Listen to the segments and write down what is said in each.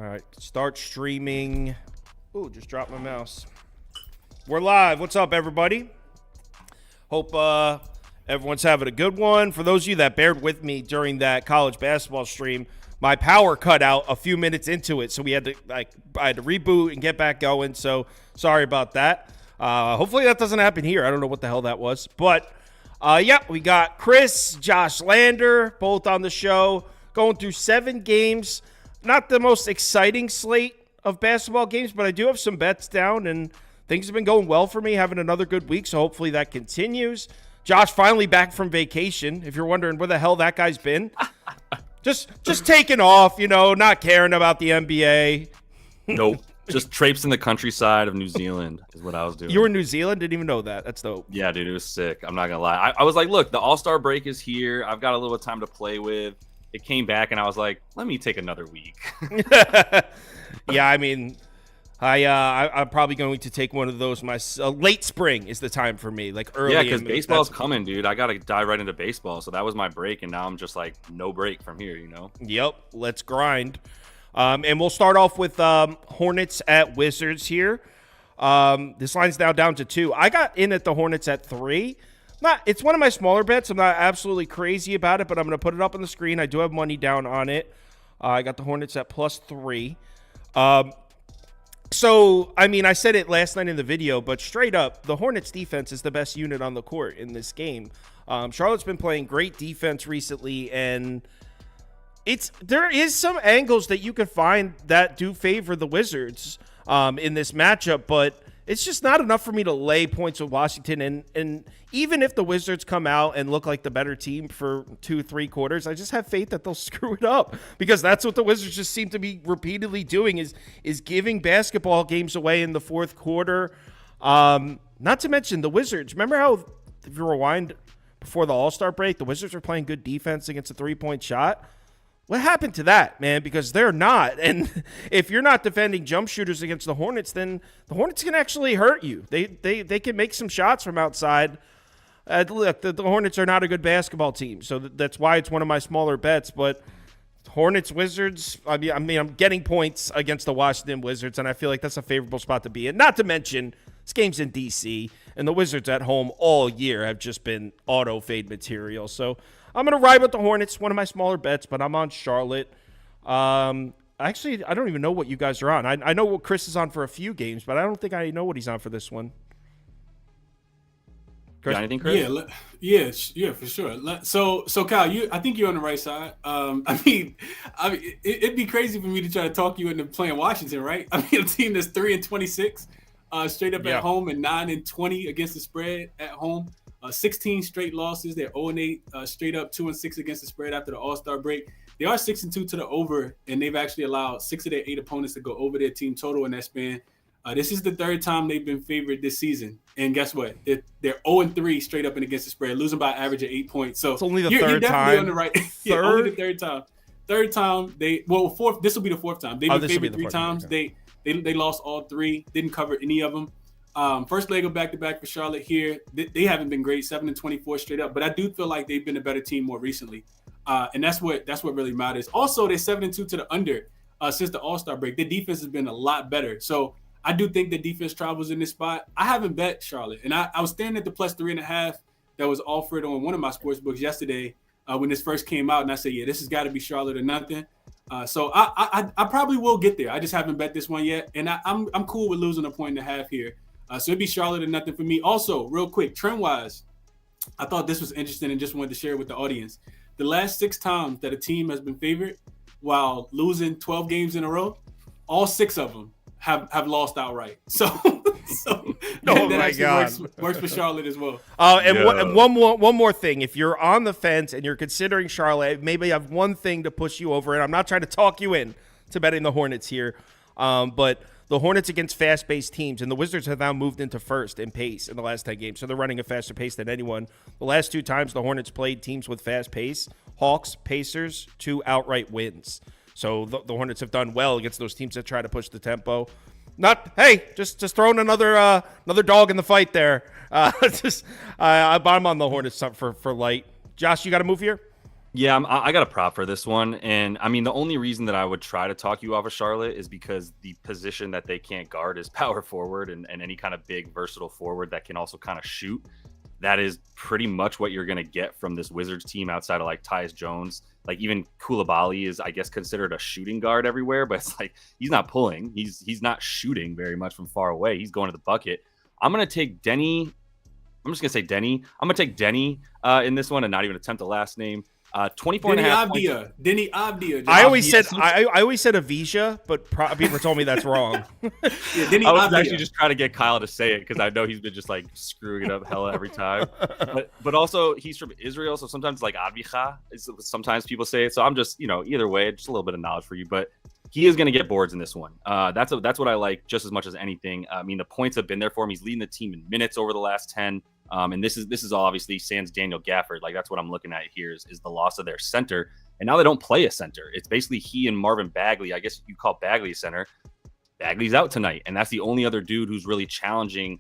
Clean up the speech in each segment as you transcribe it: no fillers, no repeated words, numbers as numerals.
All right, start streaming. Ooh, just dropped my mouse. We're live. What's up, everybody? Hope everyone's having a good one. For those of you that bared with me during that college basketball stream, my power cut out a few minutes into it, so I had to reboot and get back going. So sorry about that. Hopefully that doesn't happen here. I don't know what the hell that was, but we got Chris, Josh Lander, both on the show, going through 7 games. Not the most exciting slate of basketball games, but I do have some bets down, and things have been going well for me, having another good week, so hopefully that continues. Josh finally back from vacation. If you're wondering where the hell that guy's been, just taking off, not caring about the NBA. Nope. Just traipsing the countryside of New Zealand is what I was doing. You were in New Zealand? Didn't even know that. That's dope. Yeah, dude, it was sick. I'm not going to lie. I was like, look, the All-Star break is here. I've got a little time to play with. It came back, and I was like, let me take another week. Yeah, I mean, I'm probably going to take one of those. My late spring is the time for me, like early. Yeah, because baseball's coming, dude. I got to dive right into baseball. So that was my break, and now I'm just like, no break from here, Yep, let's grind. And we'll start off with Hornets at Wizards here. This line's now down to 2. I got in at the Hornets at 3. It's one of my smaller bets. I'm not absolutely crazy about it, but I'm going to put it up on the screen. I do have money down on it. I got the Hornets at +3. So, I mean, I said it last night in the video, but straight up, the Hornets defense is the best unit on the court in this game. Charlotte's been playing great defense recently, and there is some angles that you can find that do favor the Wizards in this matchup, but it's just not enough for me to lay points with Washington. And even if the Wizards come out and look like the better team for 2-3 quarters, I just have faith that they'll screw it up, because that's what the Wizards just seem to be repeatedly doing is giving basketball games away in the fourth quarter. Not to mention the Wizards. Remember how, if you rewind before the All-Star break, the Wizards were playing good defense against a 3-point shot? What happened to that, man? Because they're not. And if you're not defending jump shooters against the Hornets, then the Hornets can actually hurt you. They can make some shots from outside. Look, the Hornets are not a good basketball team, so that's why it's one of my smaller bets. But Hornets, Wizards, I mean, I'm getting points against the Washington Wizards, and I feel like that's a favorable spot to be in. Not to mention, this game's in D.C., and the Wizards at home all year have just been auto-fade material. So I'm going to ride with the Hornets, one of my smaller bets, but I'm on Charlotte. Actually, I don't even know what you guys are on. I know what Chris is on for a few games, but I don't think I know what he's on for this one. Chris? Got anything, Chris? Yeah, for sure. So Kyle, I think you're on the right side. I mean, it'd be crazy for me to try to talk you into playing Washington, right? I mean, a team that's 3-26 straight up at home and 9-20 against the spread at home. 16 straight losses. They're 0-8 straight up, 2-6 against the spread after the All-Star break. They are 6-2 to the over, and they've actually allowed 6 of their 8 opponents to go over their team total in that span. This is the 3rd time they've been favored this season, and guess what? They're 0-3 straight up and against the spread, losing by an average of 8 points. So it's only the you're 3rd definitely time. on the right. Yeah, only the 3rd time. 3rd time fourth. This will be the 4th time. They've been favored 3 times. Okay. They lost all 3. Didn't cover any of them. First leg of back-to-back for Charlotte here. They haven't been great, 7-24 straight up, but I do feel like they've been a better team more recently, and that's what really matters. Also, they're 7-2 to the under since the All-Star break. Their defense has been a lot better, so I do think the defense travels in this spot. I haven't bet Charlotte, and I was staring at the +3.5 that was offered on one of my sports books yesterday when this first came out, and I said, yeah, this has got to be Charlotte or nothing. So I probably will get there. I just haven't bet this one yet, and I'm cool with losing 1.5 here. So it'd be Charlotte or nothing for me. Also, real quick, trend-wise, I thought this was interesting and just wanted to share it with the audience. The last 6 times that a team has been favored while losing 12 games in a row, all 6 of them have lost outright. So my God, works for Charlotte as well. And one more thing. If you're on the fence and you're considering Charlotte, maybe I have one thing to push you over, and I'm not trying to talk you in to betting the Hornets here, but the Hornets against fast-paced teams, and the Wizards have now moved into first in pace in the last 10 games, so they're running a faster pace than anyone. The last 2 times the Hornets played teams with fast pace, Hawks, Pacers, 2 outright wins. So the Hornets have done well against those teams that try to push the tempo. Just throwing another dog in the fight there. I'm on the Hornets for light. Josh, you got to move here? Yeah, I got a prop for this one. And I mean, the only reason that I would try to talk you off of Charlotte is because the position that they can't guard is power forward and any kind of big versatile forward that can also kind of shoot. That is pretty much what you're going to get from this Wizards team outside of like Tyus Jones. Like even Koulibaly is, I guess, considered a shooting guard everywhere, but it's like he's not pulling. He's not shooting very much from far away. He's going to the bucket. I'm going to take Denny. I'm just going to say Denny. I'm going to take Denny in this one and not even attempt the last name. 24 Denny and a half Avdia. Denny Avdia. I always said Avija, but people told me that's wrong. Yeah, Denny I was Avdia. actually just trying to get Kyle to say it because I know he's been just like screwing it up hella every time. But also he's from Israel, so sometimes like Avija, sometimes people say it. So I'm just, either way, just a little bit of knowledge for you. But he is going to get boards in this one. That's what I like just as much as anything. I mean, the points have been there for him. He's leading the team in minutes over the last 10. And this is all obviously sans Daniel Gafford. Like that's what I'm looking at here is the loss of their center. And now they don't play a center. It's basically he and Marvin Bagley. I guess you call Bagley a center. Bagley's out tonight. And that's the only other dude who's really challenging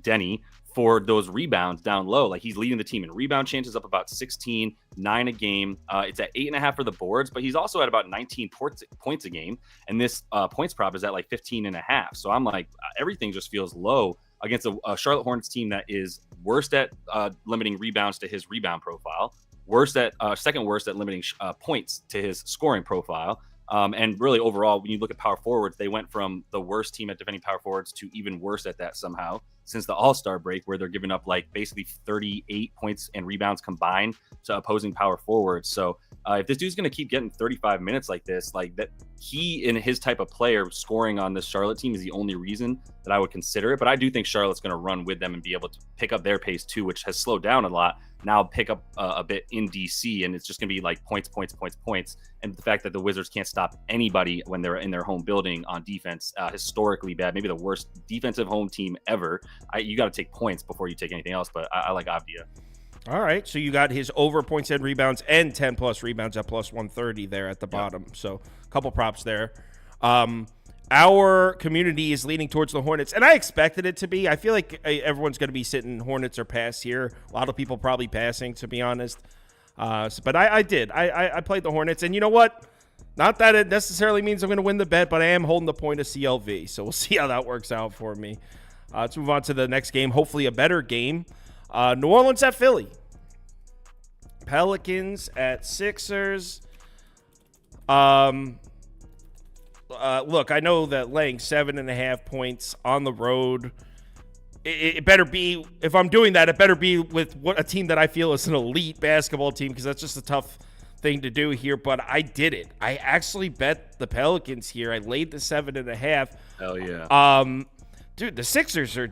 Denny for those rebounds down low. Like he's leading the team in rebound chances up about 16, 9 a game. It's at 8.5 for the boards, but he's also at about 19 points a game. And this points prop is at like 15.5. So I'm like, everything just feels low against a Charlotte Hornets team that is worst at limiting rebounds to his rebound profile, second worst at limiting points to his scoring profile. And really overall, when you look at power forwards, they went from the worst team at defending power forwards to even worse at that somehow since the All-Star break, where they're giving up like basically 38 points and rebounds combined to opposing power forwards. So if this dude's going to keep getting 35 minutes like this, like that, he and his type of player scoring on this Charlotte team is the only reason that I would consider it. But I do think Charlotte's going to run with them and be able to pick up their pace too, which has slowed down a lot. Now pick up a bit in DC, and it's just going to be like points. And the fact that the Wizards can't stop anybody when they're in their home building on defense, historically bad, maybe the worst defensive home team ever. You got to take points before you take anything else, but I like Avdia. All right, so you got his over points and rebounds and 10 plus rebounds at plus 130 there at the bottom. So a couple props there. Our community is leaning towards the Hornets, and I expected it to be. I feel like everyone's going to be sitting Hornets or pass here. A lot of people probably passing, to be honest. But I did. I played the Hornets, and you know what? Not that it necessarily means I'm going to win the bet, but I am holding the point of CLV, so we'll see how that works out for me. Let's move on to the next game, hopefully a better game. New Orleans at Philly. Pelicans at Sixers. Look, I know that laying 7.5 points on the road, it better be, if I'm doing that, it better be with a team that I feel is an elite basketball team, because that's just a tough thing to do here, but I did it. I actually bet the Pelicans here. I laid the 7.5. Hell yeah. Dude, the Sixers are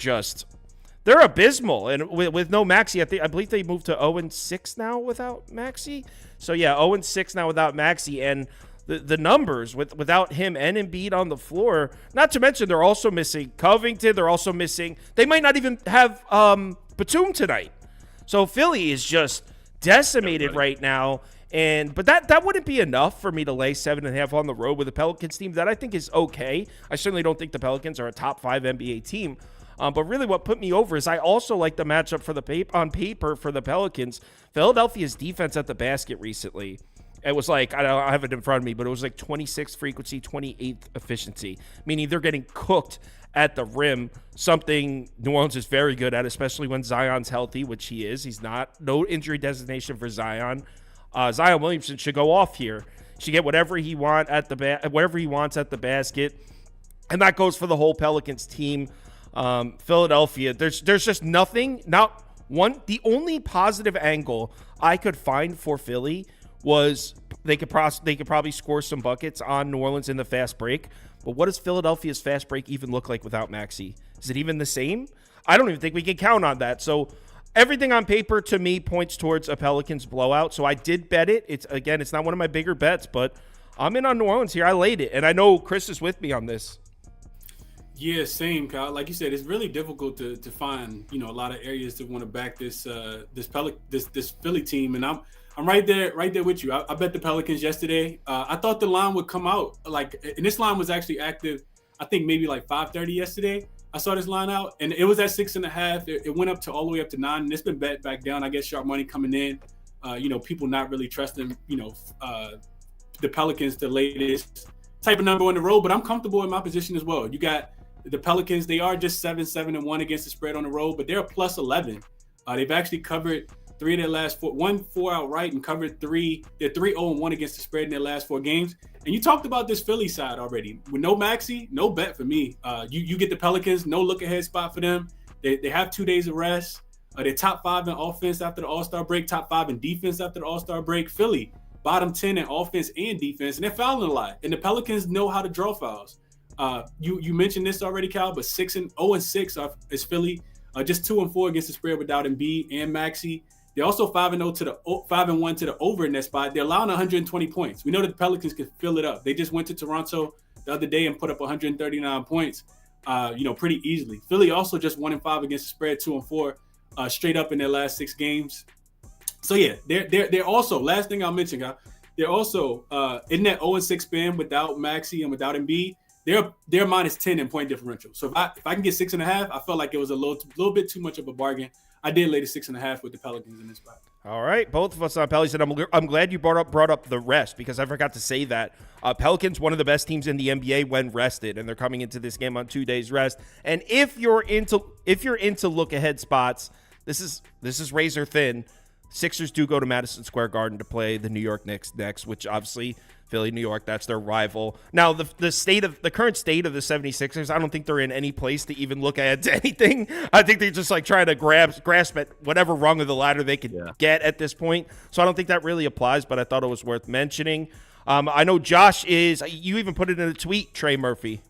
they're abysmal. And with no Maxey, I believe they moved to 0-6 now without Maxey. So yeah, 0-6 now without Maxey. And the numbers without him and Embiid on the floor, not to mention they're also missing Covington. They're also missing, they might not even have Batum tonight. So Philly is just decimated right now. But that wouldn't be enough for me to lay 7.5 on the road with the Pelicans team that I think is okay. I certainly don't think the Pelicans are a top 5 NBA team. But really what put me over is I also like the matchup on paper for the Pelicans. Philadelphia's defense at the basket recently, it was like, I don't have it in front of me, but it was like 26th frequency, 28th efficiency, meaning they're getting cooked at the rim, something New Orleans is very good at, especially when Zion's healthy, which he is. He's not. No injury designation for Zion. Zion Williamson should go off here. Should get whatever he wants at the basket. And that goes for the whole Pelicans team. Philadelphia, there's just nothing. The only positive angle I could find for Philly was they could probably score some buckets on New Orleans in the fast break. But what does Philadelphia's fast break even look like without Maxey? Is it even the same? I don't even think we can count on that. So everything on paper to me points towards a Pelicans blowout. So I did bet it. It's not one of my bigger bets, but I'm in on New Orleans here. I laid it, and I know Chris is with me on this. Yeah, same, Kyle. Like you said, it's really difficult to find, a lot of areas to want to back this Philly team, and I'm right there with you. I bet the Pelicans yesterday. I thought the line would come out and this line was actually active. I think maybe like 5:30 yesterday. I saw this line out, and it was at 6.5. It went up to all the way up to 9, and it's been bet back down. I guess sharp money coming in People not really trusting, the Pelicans to lay this type of number on the road, but I'm comfortable in my position as well. You got the Pelicans, they are just 7-1 against the spread on the road, but they're a plus 11. They've actually covered 3 of their last 4, 1-4 outright and covered 3. They're 3-0-1 against the spread in their last 4 games. And you talked about this Philly side already. With no Maxey, no bet for me. You get the Pelicans, no look ahead spot for them. They have 2 days of rest. They're top 5 in offense after the All-Star break, top 5 in defense after the All-Star break. Philly, bottom 10 in offense and defense, and they're fouling a lot. And the Pelicans know how to draw fouls. You mentioned this already, Cal, but 0-6 is Philly. Just 2-4 against the spread without Embiid and Maxey. They're also 5-1 to the over in that spot. They're allowing 120 points. We know that the Pelicans can fill it up. They just went to Toronto the other day and put up 139 points, pretty easily. Philly also just 1-5 against the spread, 2-4 straight up in their last 6 games. So yeah, they're also, last thing I'll mention, guys, they're also in that 0-6 span without Maxey and without Embiid. They're minus 10 in point differential. So if I can get 6.5, I felt like it was a little bit too much of a bargain. I did lay the 6.5 with the Pelicans in this spot. All right, both of us on Pelicans, and I'm glad you brought up the rest, because I forgot to say that Pelicans, one of the best teams in the NBA when rested, and they're coming into this game on 2 days rest. And if you're into look ahead spots, this is razor thin. Sixers do go to Madison Square Garden to play the New York Knicks next, which obviously Philly, New York, that's their rival. Now, the current state of the 76ers, I don't think they're in any place to even look ahead to anything. I think they're just like trying to grasp at whatever rung of the ladder they could get at this point. So I don't think that really applies, but I thought it was worth mentioning. I know Josh you even put it in a tweet, Trey Murphy.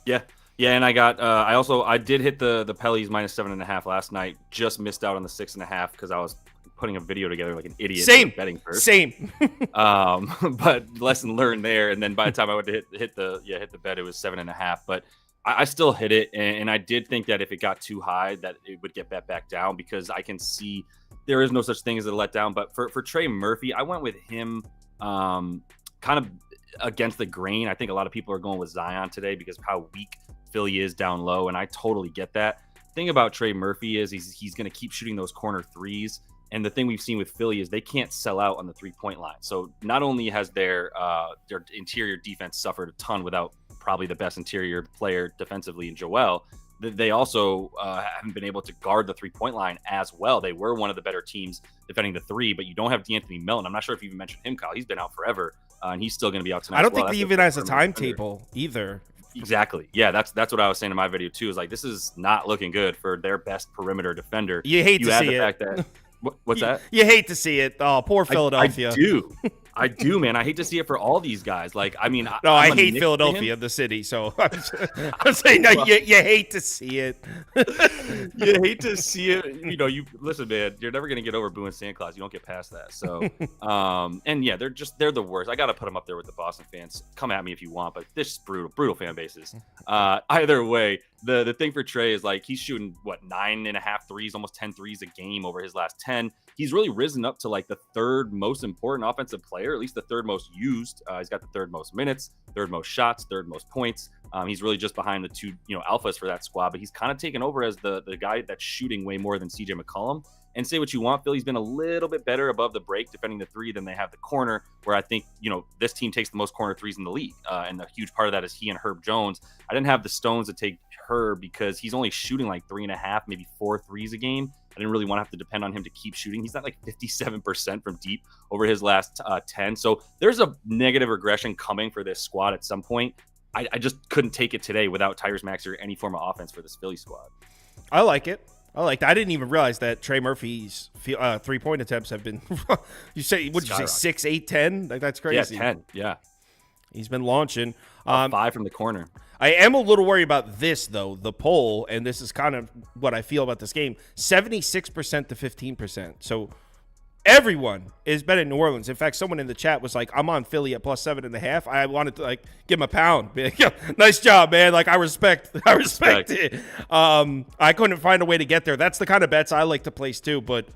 Yeah, and I got I did hit the Pellies minus 7.5 last night. Just missed out on the 6.5 because I was putting a video together like an idiot. Same. Betting first. Same. But lesson learned there. And then by the time I went to hit the bet, it was 7.5. But I still hit it, and I did think that if it got too high, that it would get bet back down, because I can see there is no such thing as a letdown. But for Trey Murphy, I went with him kind of against the grain. I think a lot of people are going with Zion today because of how weak Philly is down low, and I totally get that. The thing about Trey Murphy is he's going to keep shooting those corner threes. And the thing we've seen with Philly is they can't sell out on the 3-point line. So not only has their interior defense suffered a ton without probably the best interior player defensively in Joel, they also haven't been able to guard the 3-point line as well. They were one of the better teams defending the 3, but you don't have DeAnthony Melton. I'm not sure if you even mentioned him, Kyle. He's been out forever, and he's still going to be out tonight. I don't think he even has a timetable either. Exactly. Yeah, that's what I was saying in my video too. Is like, this is not looking good for their best perimeter defender. You hate to see it. Fact that what's that? You hate to see it. Oh, poor Philadelphia. I do, man. I hate to see it for all these guys. Like, I mean, I hate Philadelphia, the city. So I'm saying, no, you hate to see it. You hate to see it. You listen, man. You're never gonna get over booing Santa Claus. You don't get past that. So, and yeah, they're the worst. I gotta put them up there with the Boston fans. Come at me if you want, but this is brutal fan bases. Either way, the thing for Trey is like he's shooting 9.5 threes, almost 10 threes a game over his last 10. He's really risen up to like the third most important offensive player, at least the third most used. He's got the third most minutes, third most shots, third most points. He's really just behind the two, alphas for that squad, but he's kind of taken over as the guy that's shooting way more than CJ McCollum. And say what you want, Philly's been a little bit better above the break defending the 3 than they have the corner, where I think, this team takes the most corner threes in the league. And a huge part of that is he and Herb Jones. I didn't have the stones to take Herb because he's only shooting like 3.5, maybe 4 threes a game. I didn't really want to have to depend on him to keep shooting. He's at like 57% from deep over his last 10. So there's a negative regression coming for this squad at some point. I just couldn't take it today without Tyrese Maxey or any form of offense for this Philly squad. I like it. I didn't even realize that Trey Murphy's 3-point attempts have been, would you say 6, 8, 10? Like, that's crazy. Yeah, 10. Yeah. He's been launching. 5 from the corner. I am a little worried about this, though. The poll, and this is kind of what I feel about this game, 76% to 15%. So everyone is betting New Orleans. In fact, someone in the chat was like, I'm on Philly at plus 7.5. I wanted to give him a pound. Be like, yeah, nice job, man. I respect it. I couldn't find a way to get there. That's the kind of bets I like to place too, but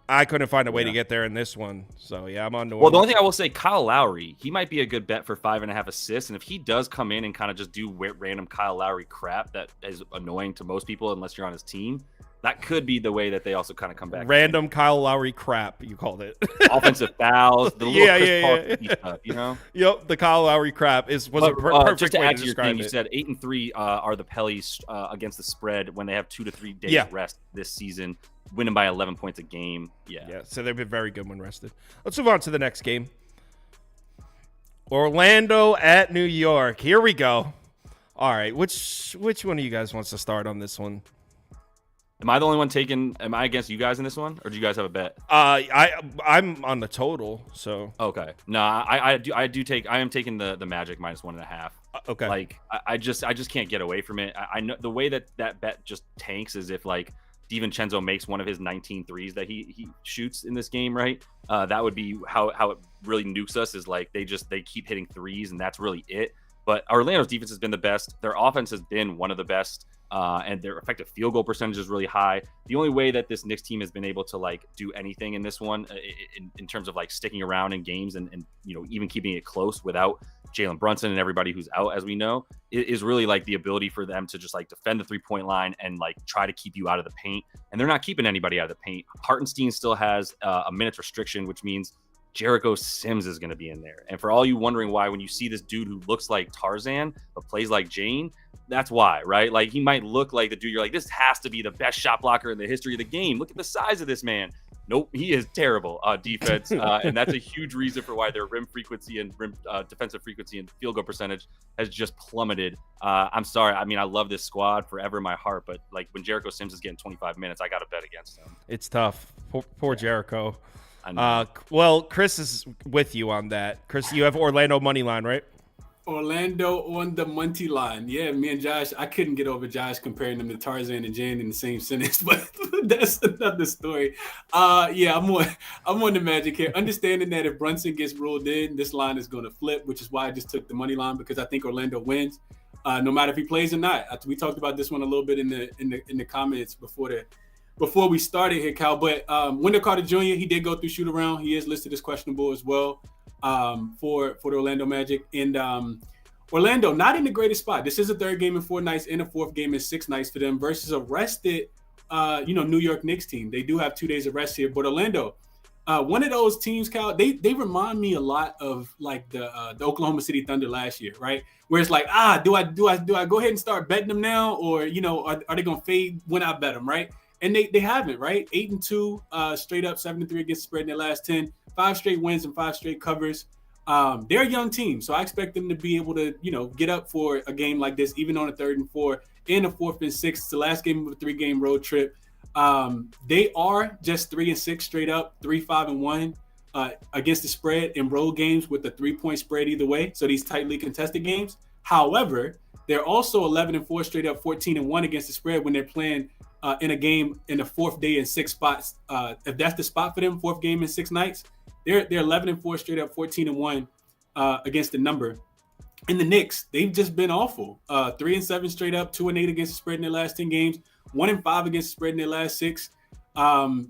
I couldn't find a way to get there in this one. So, yeah, I'm on New Orleans. Well, the only thing I will say, Kyle Lowry, he might be a good bet for 5.5 assists. And if he does come in and kind of just do random Kyle Lowry crap that is annoying to most people unless you're on his team, that could be the way that they also kind of come back. Random Kyle Lowry crap, you called it. Offensive fouls, the little Chris Paul stuff, you know? Yep, the Kyle Lowry crap was a perfect just to way add to to your describe thing, it. you said 8-3 are the Pellies against the spread when they have 2 to 3 days rest this season, winning by 11 points a game. Yeah, so they've been very good when rested. Let's move on to the next game. Orlando at New York. Here we go. All right, which one of you guys wants to start on this one? Am I the only one taking? Am I against you guys in this one, or do you guys have a bet? I'm on the total, so okay. No, I am taking the Magic -1.5. Okay. Like I just can't get away from it. I know the way that bet just tanks is if like DiVincenzo makes one of his 19 threes that he shoots in this game, right? That would be how it really nukes us. Is like they keep hitting threes, and that's really it. But Orlando's defense has been the best. Their offense has been one of the best. And their effective field goal percentage is really high. The only way that this Knicks team has been able to like do anything in this one in terms of like sticking around in games and you know, even keeping it close without Jalen Brunson and everybody who's out, as we know, is really like the ability for them to just like defend the 3-point line and like try to keep you out of the paint. And they're not keeping anybody out of the paint. Hartenstein still has a minutes restriction, which means Jericho Sims is going to be in there. And for all you wondering why, when you see this dude who looks like Tarzan but plays like Jane, that's why, right? Like he might look like the dude. You're like, this has to be the best shot blocker in the history of the game. Look at the size of this man. Nope, he is terrible defense. And that's a huge reason for why their rim frequency and rim defensive frequency and field goal percentage has just plummeted. I'm sorry. I mean, I love this squad forever in my heart, but like when Jericho Sims is getting 25 minutes, I got to bet against him. It's tough. Poor Jericho. I know. Well, Chris is with you on that. Chris, you have Orlando money line, right? Orlando on the money line. Yeah, me and Josh, I couldn't get over Josh comparing them to Tarzan and Jane in the same sentence, but that's another story. Yeah, I'm on the Magic here. Understanding that if Brunson gets ruled in, this line is going to flip, which is why I just took the money line, because I think Orlando wins, no matter if he plays or not. We talked about this one a little bit in the comments before we started here, Cal. But Wendell Carter Jr., he did go through shoot around. He is listed as questionable as well for the Orlando Magic. And Orlando, not in the greatest spot. This is a third game in 4 nights and a fourth game in 6 nights for them versus a rested, New York Knicks team. They do have 2 days of rest here. But Orlando, one of those teams, Cal, they remind me a lot of like the Oklahoma City Thunder last year, right? Where it's like, do I go ahead and start betting them now? Or, are they going to fade when I bet them, right? And they haven't, right? 8-2 straight up, 7-3 against the spread in their last 10, 5 straight wins and 5 straight covers. They're a young team, so I expect them to be able to, get up for a game like this, even on a 3rd and 4, and a 4th and 6th. It's the last game of a 3-game road trip. They are just 3-6 straight up, 3-5-1 against the spread in road games with a 3-point spread either way. So these tightly contested games. However, they're also 11-4 straight up, 14-1 against the spread when they're playing in a game in the 4th day in 6 spots. If that's the spot for them, 4th game in 6 nights, they're 11-4 straight up, 14-1 against the number. And the Knicks, they've just been awful. 3-7 straight up, 2-8 against the spread in their last 10 games, 1-5 against the spread in their last 6. The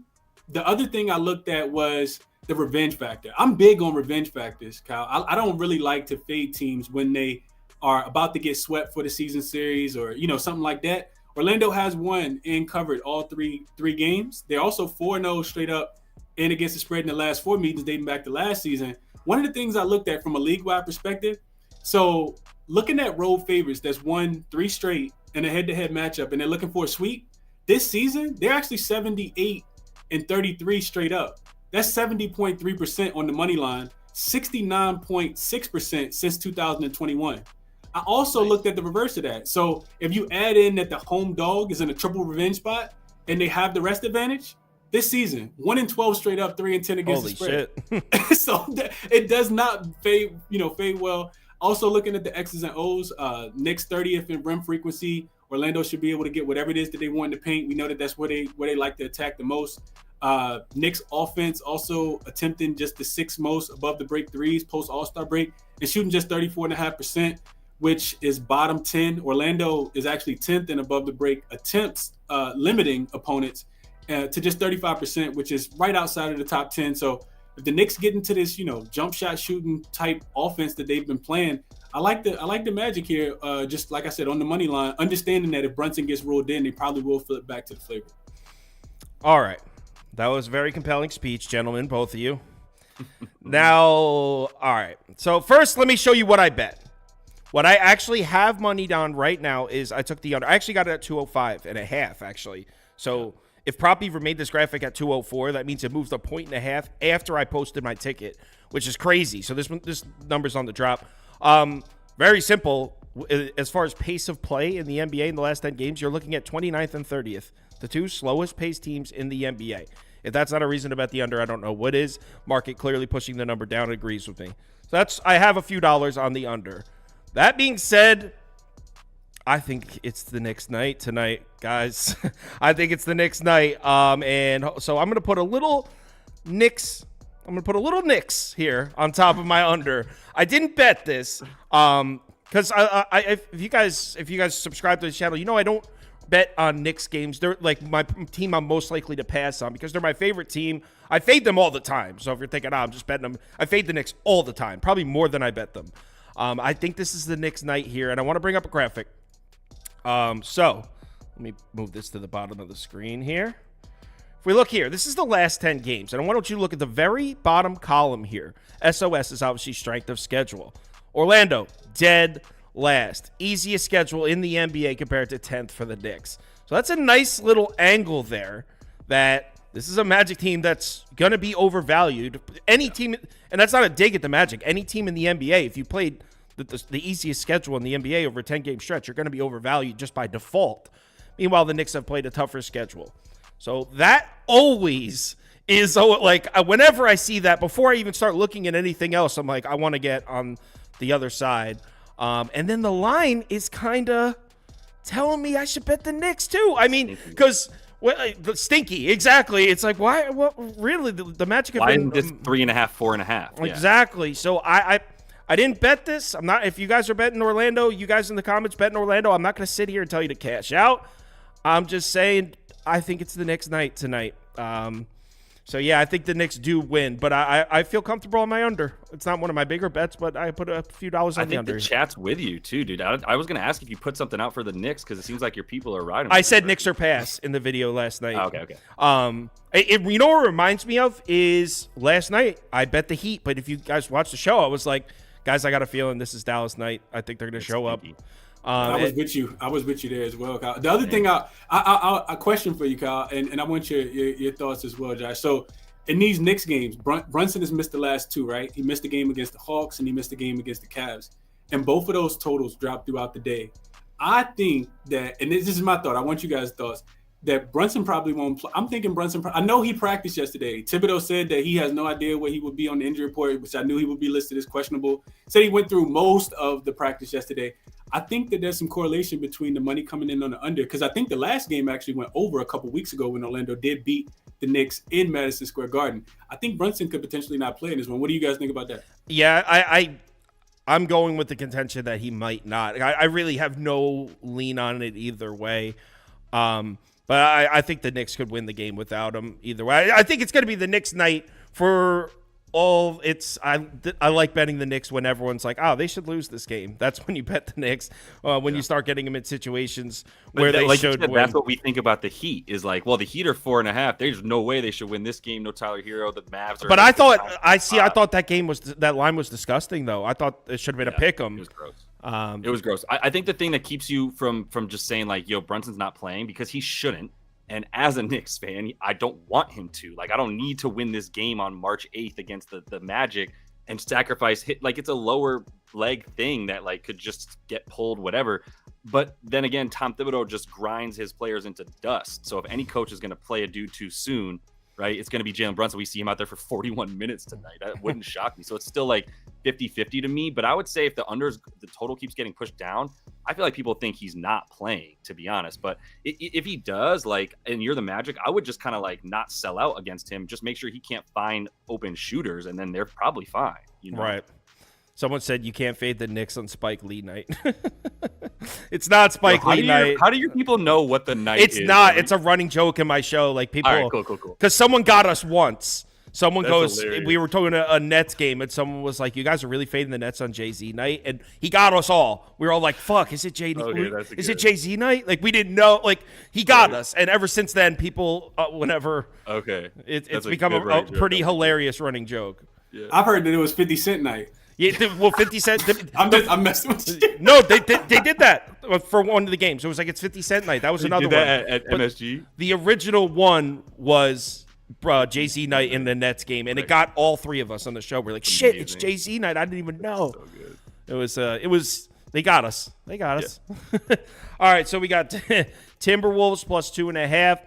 other thing I looked at was the revenge factor. I'm big on revenge factors, Kyle. I don't really like to fade teams when they are about to get swept for the season series or, something like that. Orlando has won and covered all three games. They're also 4-0 straight up and against the spread in the last 4 meetings dating back to last season. One of the things I looked at from a league-wide perspective, so looking at road favorites that's won 3 straight in a head-to-head matchup and they're looking for a sweep, this season, they're actually 78-33 straight up. That's 70.3% on the money line, 69.6% since 2021. I also looked at the reverse of that. So if you add in that the home dog is in a triple revenge spot and they have the rest advantage, this season, 1-12 straight up, 3-10 against the spread. Shit. So it does not fade well. Also looking at the X's and O's, Knicks 30th in rim frequency. Orlando should be able to get whatever it is that they want in the paint. We know that that's where they like to attack the most. Knicks offense also attempting just the 6th most above the break threes post All-Star break and shooting just 34.5%. Which is bottom 10. Orlando is actually 10th and above the break attempts, limiting opponents to just 35%, which is right outside of the top 10. So if the Knicks get into this, jump shot shooting type offense that they've been playing, I like the Magic here. Just like I said, on the money line, understanding that if Brunson gets ruled in, they probably will flip back to the flavor. All right. That was a very compelling speech, gentlemen, both of you. Now, all right. So first, let me show you what I bet. What I actually have money down right now is I took the under. I actually got it at 205.5, actually. So if Prop Beaver made this graphic at 204, that means it moves a 1.5 after I posted my ticket, which is crazy. So this number's on the drop. Very simple. As far as pace of play in the NBA in the last 10 games, you're looking at 29th and 30th, the two slowest paced teams in the NBA. If that's not a reason to bet the under, I don't know what is. Market clearly pushing the number down agrees with me. So I have a few dollars on the under. That being said, I think it's the Knicks night tonight, guys. I think it's the Knicks night. And so I'm going to put a little Knicks. I'm going to put a little Knicks here on top of my under. I didn't bet this. Because if you guys subscribe to the channel, you know I don't bet on Knicks games. They're like my team I'm most likely to pass on because they're my favorite team. I fade them all the time. So if you're thinking, I'm just betting them, I fade the Knicks all the time, probably more than I bet them. I think this is the Knicks night here, and I want to bring up a graphic. So let me move this to the bottom of the screen here. If we look here, this is the last 10 games, and I want you to look at the very bottom column here. SOS is obviously strength of schedule. Orlando, dead last. Easiest schedule in the NBA compared to 10th for the Knicks. So that's a nice little angle there that this is a Magic team that's going to be overvalued. Any team, and that's not a dig at the Magic, any team in the NBA, if you played the easiest schedule in the NBA over a 10-game stretch, you're going to be overvalued just by default. Meanwhile, the Knicks have played a tougher schedule. So that always is, like, whenever I see that, before I even start looking at anything else, I'm like, I want to get on the other side. And then the line is kind of telling me I should bet the Knicks too. I mean, because stinky, exactly. It's like, why? What really? The Magic have been this 3.5, 4.5. Exactly. Yeah. So I didn't bet this. I'm not. If you guys are betting Orlando, you guys in the comments betting Orlando, I'm not going to sit here and tell you to cash out. I'm just saying I think it's the Knicks night tonight. So, yeah, I think the Knicks do win, but I feel comfortable on my under. It's not one of my bigger bets, but I put a few dollars on the under. I think the chat's with you, too, dude. I was going to ask if you put something out for the Knicks because it seems like your people are riding. I said Knicks or pass in the video last night. Oh, okay. You know what it reminds me of is last night I bet the Heat, but if you guys watched the show, I was like, guys, I got a feeling this is Dallas night. I think they're going to show up. I was with you. I was with you there as well, Kyle. The other thing, I question for you, Kyle, and I want your thoughts as well, Josh. So in these Knicks games, Brunson has missed the last two, right? He missed the game against the Hawks and he missed the game against the Cavs, and both of those totals dropped throughout the day. I think that, and this is my thought. I want you guys' thoughts. That Brunson probably won't play. I'm thinking Brunson. I know he practiced yesterday. Thibodeau said that he has no idea where he would be on the injury report, which I knew he would be listed as questionable. Said he went through most of the practice yesterday. I think that there's some correlation between the money coming in on the under, because I think the last game actually went over a couple weeks ago when Orlando did beat the Knicks in Madison Square Garden. I think Brunson could potentially not play in this one. What do you guys think about that? Yeah, I'm going with the contention that he might not. I really have no lean on it either way. But I think the Knicks could win the game without him either way. I think it's going to be the Knicks night for all it's. I like betting the Knicks when everyone's like, oh, they should lose this game. That's when you bet the Knicks. When you start getting them in situations where they should win. That's what we think about the Heat is like, well, the Heat are 4.5. There's no way they should win this game. No Tyler Hero. The Mavs are. But I thought that line was disgusting though. I thought it should have been a pick 'em. It was gross. It was gross. I think the thing that keeps you from just saying like, yo, Brunson's not playing because he shouldn't. And as a Knicks fan, I don't want him to. Like, I don't need to win this game on March 8th against the Magic and sacrifice hit. Like, it's a lower leg thing that like could just get pulled, whatever. But then again, Tom Thibodeau just grinds his players into dust. So if any coach is going to play a dude too soon, right, it's going to be Jalen Brunson. We see him out there for 41 minutes tonight. That wouldn't shock me. So it's still like 50-50 to me. But I would say if the total keeps getting pushed down, I feel like people think he's not playing, to be honest. But if he does, like, and you're the Magic, I would just kind of like not sell out against him. Just make sure he can't find open shooters, and then they're probably fine. You know? Right. Someone said you can't fade the Knicks on Spike Lee night. It's not Spike Lee night. How do your people know what the night is? It's not. It's a running joke in my show. Like people. All right, cool. Because someone got us once. Someone That's goes, hilarious. we were talking a Nets game, and someone was like, you guys are really fading the Nets on Jay-Z night. And he got us all. We were all like, fuck, is it is it Jay-Z night? Like, we didn't know. Like, he got us. And ever since then, people, whenever. Okay. It's become a pretty hilarious running joke. Yeah. I've heard that it was 50 Cent night. Yeah, well, 50 Cent. I'm messing with you. No, they did that for one of the games. It was like, it's 50 Cent night. That was another did one. That at MSG? The original one was Jay-Z night in the Nets game, and it got all three of us on the show. We're like, shit, it's Jay-Z night. I didn't even know. So good. It was. They got us. All right, so we got Timberwolves plus 2.5,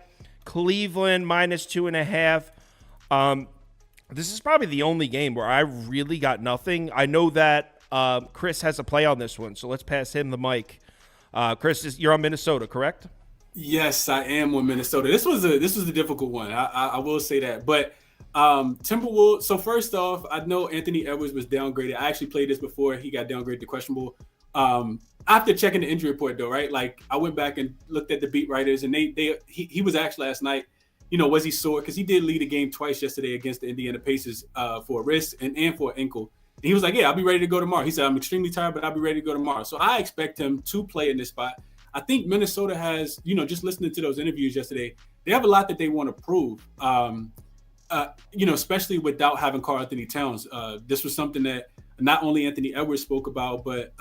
Cleveland minus 2.5. This is probably the only game where I really got nothing. I know that Chris has a play on this one, so let's pass him the mic. Chris, you're on Minnesota, correct? Yes, I am on Minnesota. This was a difficult one. I will say that. But Timberwolves. So first off, I know Anthony Edwards was downgraded. I actually played this before. He got downgraded to questionable. After checking the injury report, though, right? Like I went back and looked at the beat writers, and he was asked last night. Was he sore? Because he did lead a game twice yesterday against the Indiana Pacers for a wrist and for an ankle. And he was like, yeah, I'll be ready to go tomorrow. He said, I'm extremely tired, but I'll be ready to go tomorrow. So I expect him to play in this spot. I think Minnesota has, just listening to those interviews yesterday, they have a lot that they want to prove, especially without having Karl Anthony Towns. This was something that not only Anthony Edwards spoke about, but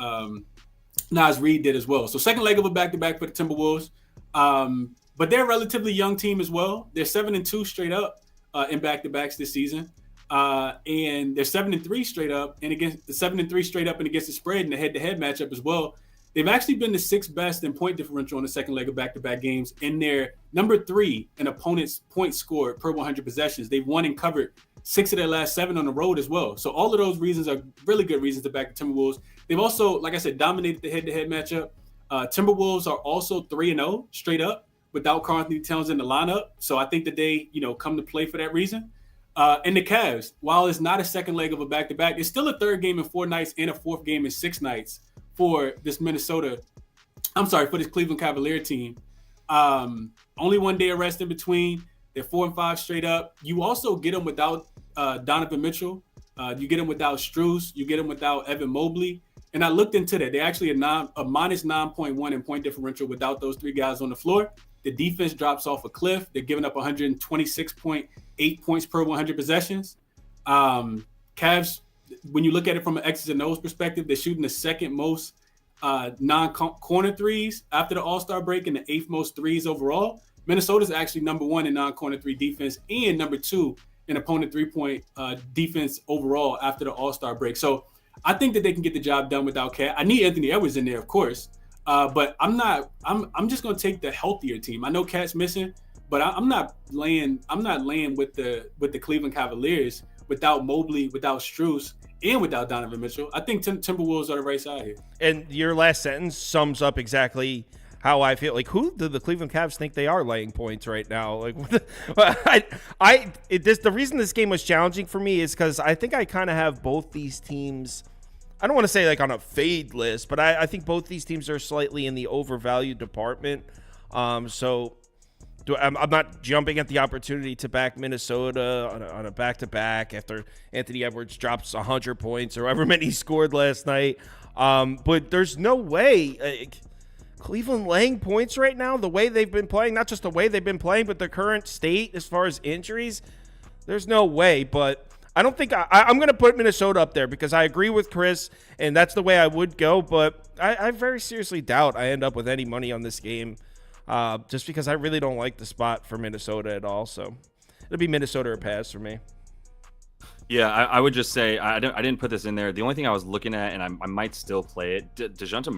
Naz Reid did as well. So second leg of a back-to-back for the Timberwolves. But they're a relatively young team as well. They're 7-2 straight up in back-to-backs this season. And they're 7-3 straight up and against 7-3 straight up and against the spread in the head-to-head matchup as well. They've actually been the sixth best in point differential on the second leg of back-to-back games, and they're number 3 in opponents' points scored per 100 possessions. They've won and covered 6 of their last 7 on the road as well. So all of those reasons are really good reasons to back the Timberwolves. They've also, like I said, dominated the head-to-head matchup. Timberwolves are also 3-0 straight up without Karl Anthony Towns in the lineup. So I think that they, come to play for that reason. And the Cavs, while it's not a second leg of a back-to-back, it's still a third game in 4 nights and a fourth game in 6 nights for this for this Cleveland Cavalier team. Only 1 day of rest in between. They're 4-5 straight up. You also get them without Donovan Mitchell. You get them without Strus. You get them without Evan Mobley. And I looked into that. They actually a minus 9.1 in point differential without those 3 guys on the floor. The defense drops off a cliff. They're giving up 126.8 points per 100 possessions. Cavs, when you look at it from an X's and O's perspective, they're shooting the second most non-corner threes after the All-Star break and the 8th most threes overall. Minnesota's actually number 1 in non-corner 3 defense and number 2 in opponent 3-point defense overall after the All-Star break. So I think that they can get the job done without Cat. I need Anthony Edwards in there, of course. But I'm just going to take the healthier team. I know Cat's missing, but I'm not laying with the Cleveland Cavaliers without Mobley, without Strus, and without Donovan Mitchell. I think Timberwolves are the right side here. And your last sentence sums up exactly how I feel. Like, who do the Cleveland Cavs think they are laying points right now? Like, the reason this game was challenging for me is because I think I kind of have both these teams. I don't want to say like on a fade list, but I think both these teams are slightly in the overvalued department. So I'm not jumping at the opportunity to back Minnesota on a back-to-back after Anthony Edwards drops 100 points or however many he scored last night. But there's no way Cleveland laying points right now, the way they've been playing, not just the way they've been playing, but the current state as far as injuries, there's no way. But I don't think I'm going to put Minnesota up there because I agree with Chris, and that's the way I would go. But I very seriously doubt I end up with any money on this game just because I really don't like the spot for Minnesota at all. So it'll be Minnesota or pass for me. Yeah, I would just say I didn't put this in there. The only thing I was looking at, and I might still play it, DeJounte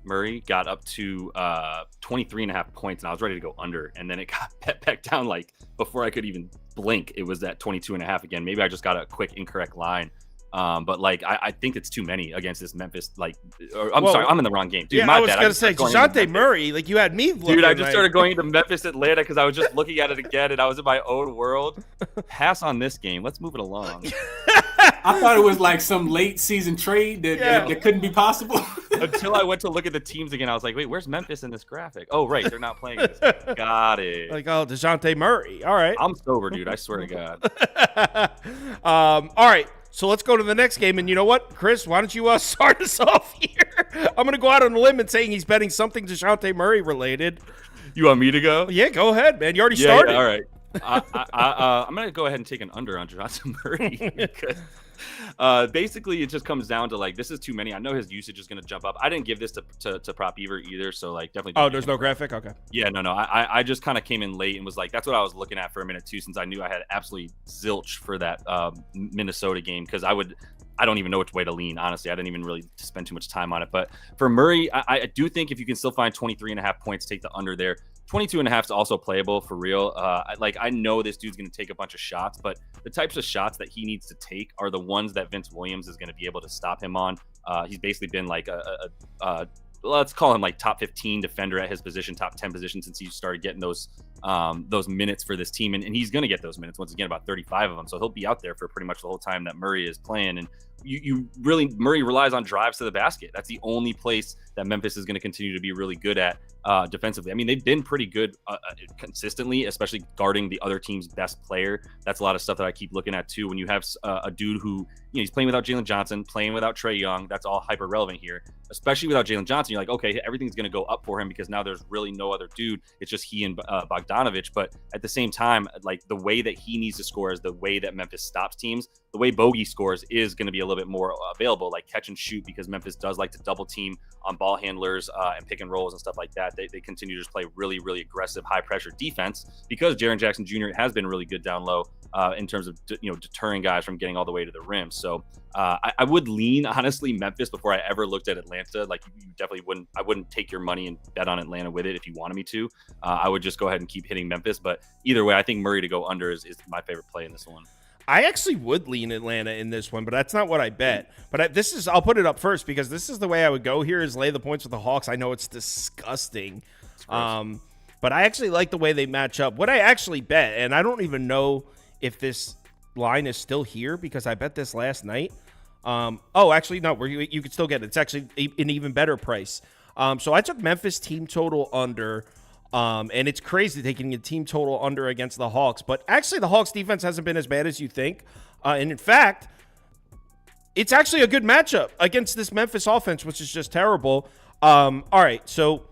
Murray got up to 23.5 points, and I was ready to go under, and then it got back down like before I could even blink. It was at 22.5 again. Maybe I just got a quick incorrect line. But like I think it's too many against this Memphis. Sorry, I'm in the wrong game, dude. Yeah, I was gonna say DeJounte Murray. Like you had me, dude. I just started going into Memphis, Atlanta because I was just looking at it again, and I was in my own world. Pass on this game. Let's move it along. I thought it was like some late season trade that couldn't be possible. Until I went to look at the teams again, I was like, wait, where's Memphis in this graphic? Oh, right, they're not playing this game. Got it. Like, oh, DeJounte Murray. All right. I'm sober, dude. I swear to God. All right. So let's go to the next game. And you know what, Chris, why don't you start us off here? I'm going to go out on a limb and saying he's betting something DeJounte Murray related. You want me to go? Yeah, go ahead, man. You already started. Yeah, all right. I'm going to go ahead and take an under on DeJounte Murray. Because, basically, it just comes down to, like, this is too many. I know his usage is going to jump up. I didn't give this to Prop Beaver either, so, like, definitely. Oh, there's no graphic? Okay. Yeah, no. I just kind of came in late and was like, that's what I was looking at for a minute, too, since I knew I had absolutely zilch for that Minnesota game, because I don't even know which way to lean, honestly. I didn't even really spend too much time on it. But for Murray, I do think if you can still find 23.5 points, take the under there. 22.5 is also playable for real. I know this dude's going to take a bunch of shots, but the types of shots that he needs to take are the ones that Vince Williams is going to be able to stop him on. He's basically been like let's call him like top 15 defender at his position, top 10 position since he started getting those minutes for this team. And he's going to get those minutes once again, about 35 of them. So he'll be out there for pretty much the whole time that Murray is playing. And Murray relies on drives to the basket. That's the only place that Memphis is going to continue to be really good at defensively. I mean, they've been pretty good consistently, especially guarding the other team's best player. That's a lot of stuff that I keep looking at too. When you have a dude who, he's playing without Jalen Johnson, playing without Trae Young, that's all hyper relevant here. Especially without Jalen Johnson, you're like, okay, everything's going to go up for him because now there's really no other dude. It's just he and Bogdanovich. But at the same time, like the way that he needs to score is the way that Memphis stops teams. The way Bogey scores is going to be a little bit more available, like catch and shoot, because Memphis does like to double team on ball handlers and pick and rolls and stuff like that. They continue to just play really, really aggressive, high pressure defense because Jaren Jackson Jr. has been really good down low in terms of deterring guys from getting all the way to the rim. So I would lean honestly Memphis before I ever looked at Atlanta. Like you definitely wouldn't. I wouldn't take your money and bet on Atlanta with it if you wanted me to. I would just go ahead and keep hitting Memphis. But either way, I think Murray to go under is my favorite play in this one. I actually would lean Atlanta in this one, but that's not what I bet. But I'll put it up first because this is the way I would go here is lay the points with the Hawks. I know it's disgusting. But I actually like the way they match up. What I actually bet, and I don't even know if this line is still here because I bet this last night. Actually, no, you could still get it. It's actually an even better price. So I took Memphis team total under. And it's crazy taking a team total under against the Hawks. But actually, the Hawks defense hasn't been as bad as you think. And in fact, it's actually a good matchup against this Memphis offense, which is just terrible. All right, so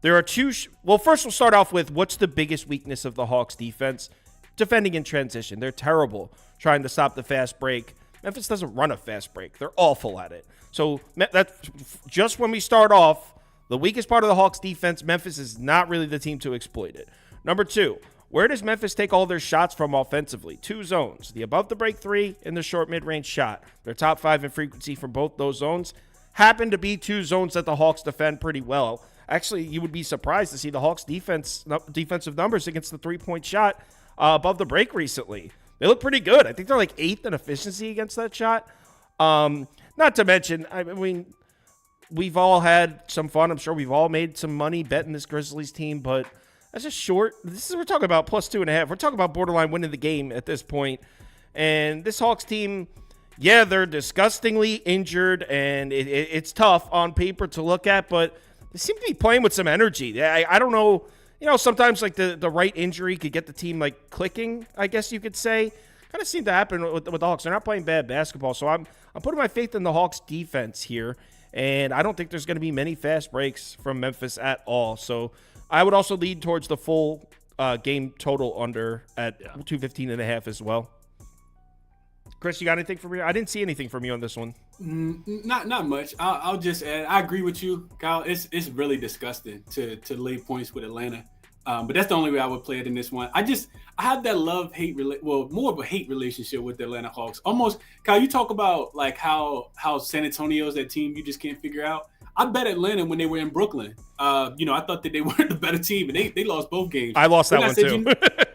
there are two. Well, first we'll start off with what's the biggest weakness of the Hawks defense? Defending in transition. They're terrible trying to stop the fast break. Memphis doesn't run a fast break. They're awful at it. So that's just when we start off. The weakest part of the Hawks defense, Memphis is not really the team to exploit it. Number two, where does Memphis take all their shots from offensively? Two zones, the above the break three and the short mid-range shot. They're top 5 in frequency from both those zones. Happen to be two zones that the Hawks defend pretty well. Actually, you would be surprised to see the Hawks defensive numbers against the three-point shot above the break recently. They look pretty good. I think they're like 8th in efficiency against that shot. Not to mention, I mean, we've all had some fun. I'm sure we've all made some money betting this Grizzlies team, but that's just short. We're talking about plus 2.5. We're talking about borderline winning the game at this point. And this Hawks team, yeah, they're disgustingly injured, and it's tough on paper to look at, but they seem to be playing with some energy. I don't know. Sometimes like the right injury could get the team like clicking, I guess you could say. Kind of seemed to happen with the Hawks. They're not playing bad basketball, so I'm putting my faith in the Hawks defense here. And I don't think there's going to be many fast breaks from Memphis at all. So I would also lead towards the full game total under at 215.5 as well. Chris, you got anything from me? I didn't see anything from you on this one. Not much. I'll just add. I agree with you, Kyle. It's really disgusting to lay points with Atlanta. But that's the only way I would play it in this one. I have that love-hate, more of a hate relationship with the Atlanta Hawks. Almost, Kyle, you talk about like how San Antonio's that team you just can't figure out. I bet Atlanta when they were in Brooklyn. I thought that they were the better team, and they lost both games. I lost that one too.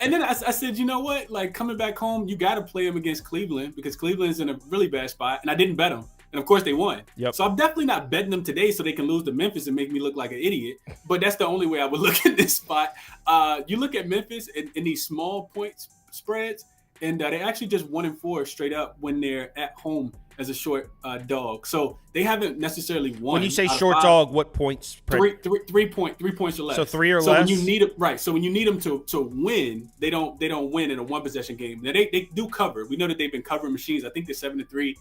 And then I said, you know what? Like coming back home, you got to play them against Cleveland because Cleveland's in a really bad spot, and I didn't bet them. And of course they won. Yep. So I'm definitely not betting them today so they can lose to Memphis and make me look like an idiot. But that's the only way I would look at this spot. You look at Memphis in these small points spreads, and they actually just 1-4 straight up when they're at home as a short dog. So they haven't necessarily won. When you say short dog, what points? 3 points or less. So 3 or so less. When you need it, right? So when you need them to win, they don't win in a 1-possession game. Now they do cover. We know that they've been covering machines. I think they're 7-3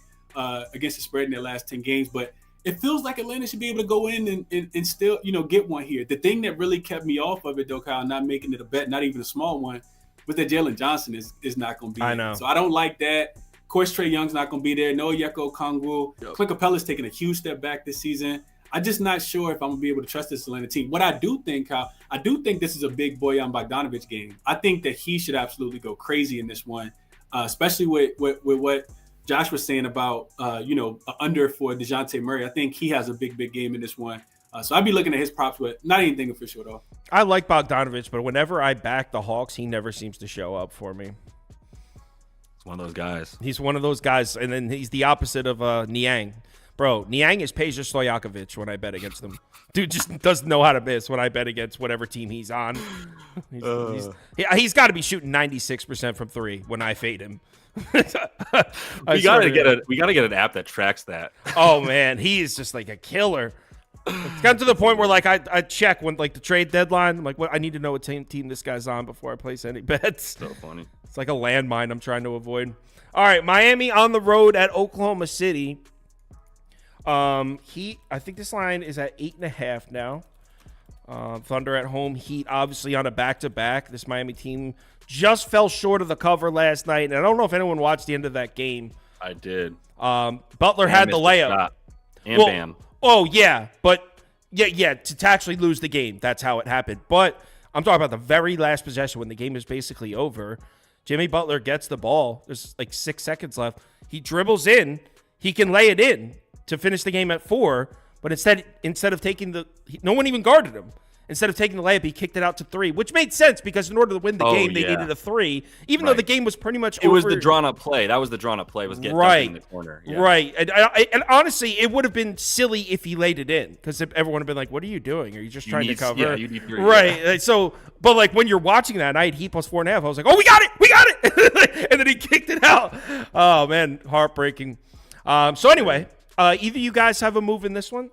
against the spread in their last 10 games, but it feels like Atlanta should be able to go in and still, get one here. The thing that really kept me off of it, though, Kyle, not making it a bet, not even a small one, was that Jalen Johnson is not going to be I there. know. So I don't like that. Of course, Trae Young's not going to be there. No Yeko Kongwu. Yep. Clint Capella's taking a huge step back this season. I'm just not sure if I'm going to be able to trust this Atlanta team. What I do think, Kyle, this is a big Bojan Bogdanovic game. I think that he should absolutely go crazy in this one, especially with what Josh was saying about, under for DeJounte Murray. I think he has a big game in this one. So I'd be looking at his props, but not anything official, though. I like Bogdanovic, but whenever I back the Hawks, he never seems to show up for me. It's one of those guys. He's one of those guys, and then he's the opposite of Niang. Bro, Niang is Peja Stojakovic when I bet against him. Dude just doesn't know how to miss when I bet against whatever team he's on. He's got to be shooting 96% from 3 when I fade him. We gotta get an app that tracks that. Oh man, he is just like a killer. It's gotten to the point where like I check when like the trade deadline. I'm like, what? I need to know what team this guy's on before I place any bets. So funny. It's like a landmine I'm trying to avoid. All right, Miami on the road at Oklahoma City. Heat. I think this line is at 8.5 now. Thunder at home. Heat obviously on a back-to-back. This Miami team just fell short of the cover last night, and I don't know if anyone watched the end of that game. I did. Butler had the layup. Bam. Oh, yeah. But, yeah, to actually lose the game. That's how it happened. But I'm talking about the very last possession when the game is basically over. Jimmy Butler gets the ball. There's like 6 seconds left. He dribbles in. He can lay it in to finish the game at 4. But instead of taking no one even guarded him. Instead of taking the layup, he kicked it out to 3, which made sense because in order to win the game, they needed a 3, even though the game was pretty much over. It was the drawn-up play. That was the drawn-up play, was getting in the corner. Yeah. Right. And honestly, it would have been silly if he laid it in because everyone would have been like, what are you doing? Are you just trying to cover? Yeah, you need 3. Right. Yeah. So, but like when you're watching that night, Heat plus 4.5, I was like, oh, we got it. And then he kicked it out. Oh, man, heartbreaking. So anyway, either you guys have a move in this one?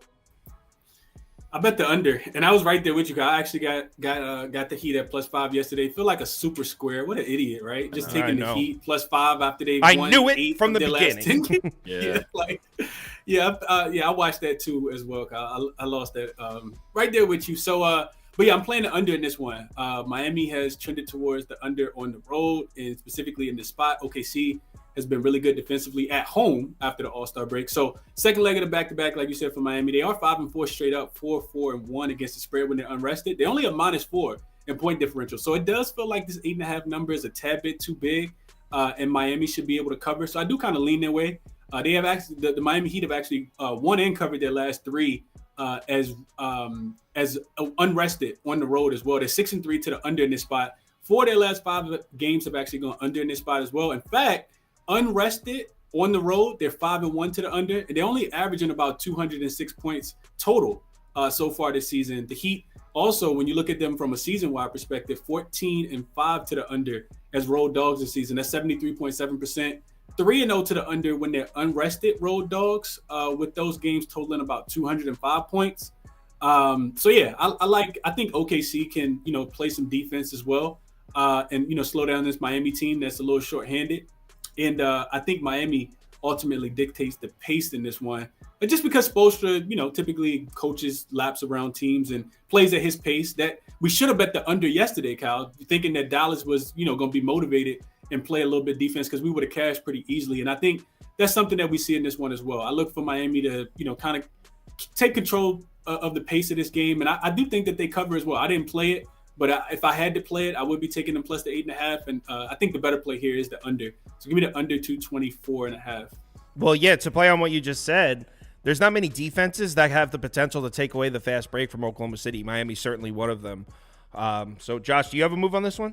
I bet the under, and I was right there with you. I actually got the Heat at +5 yesterday. Feel like a super square. What an idiot, right? Just taking the Heat +5 after they won. I knew it from the beginning. I watched that too as well. I lost that right there with you. So, but yeah, I'm playing the under in this one. Miami has trended towards the under on the road, and specifically in this spot. OKC has been really good defensively at home after the All-Star break. So second leg of the back-to-back, like you said, for Miami, they are 5-4 straight up, 4-4-1 against the spread when they're unrested. They only a -4 in point differential. So it does feel like this 8.5 number is a tad bit too big, and Miami should be able to cover. So I do kind of lean their way. They have actually the Miami Heat have actually won and covered their last 3 as unrested on the road as well. They're 6-3 to the under in this spot. 4 of their last 5 games have actually gone under in this spot as well. In fact, unrested on the road, they're 5-1 to the under, and they're only averaging about 206 points total so far this season. The Heat also, when you look at them from a season-wide perspective, 14-5 to the under as road dogs this season. That's 73.7%. 3-0 to the under when they're unrested road dogs, with those games totaling about 205 points. So yeah, I think OKC can play some defense as well, and slow down this Miami team that's a little short-handed. And I think Miami ultimately dictates the pace in this one. But just because Spoelstra, typically coaches laps around teams and plays at his pace, that we should have bet the under yesterday, Kyle, thinking that Dallas was, going to be motivated and play a little bit defense because we would have cashed pretty easily. And I think that's something that we see in this one as well. I look for Miami to, kind of take control of the pace of this game. And I do think that they cover as well. I didn't play it. But if I had to play it, I would be taking them plus the 8.5. And I think the better play here is the under. So give me the under 224.5. Well, yeah, to play on what you just said, there's not many defenses that have the potential to take away the fast break from Oklahoma City. Miami's certainly one of them. So, Josh, do you have a move on this one?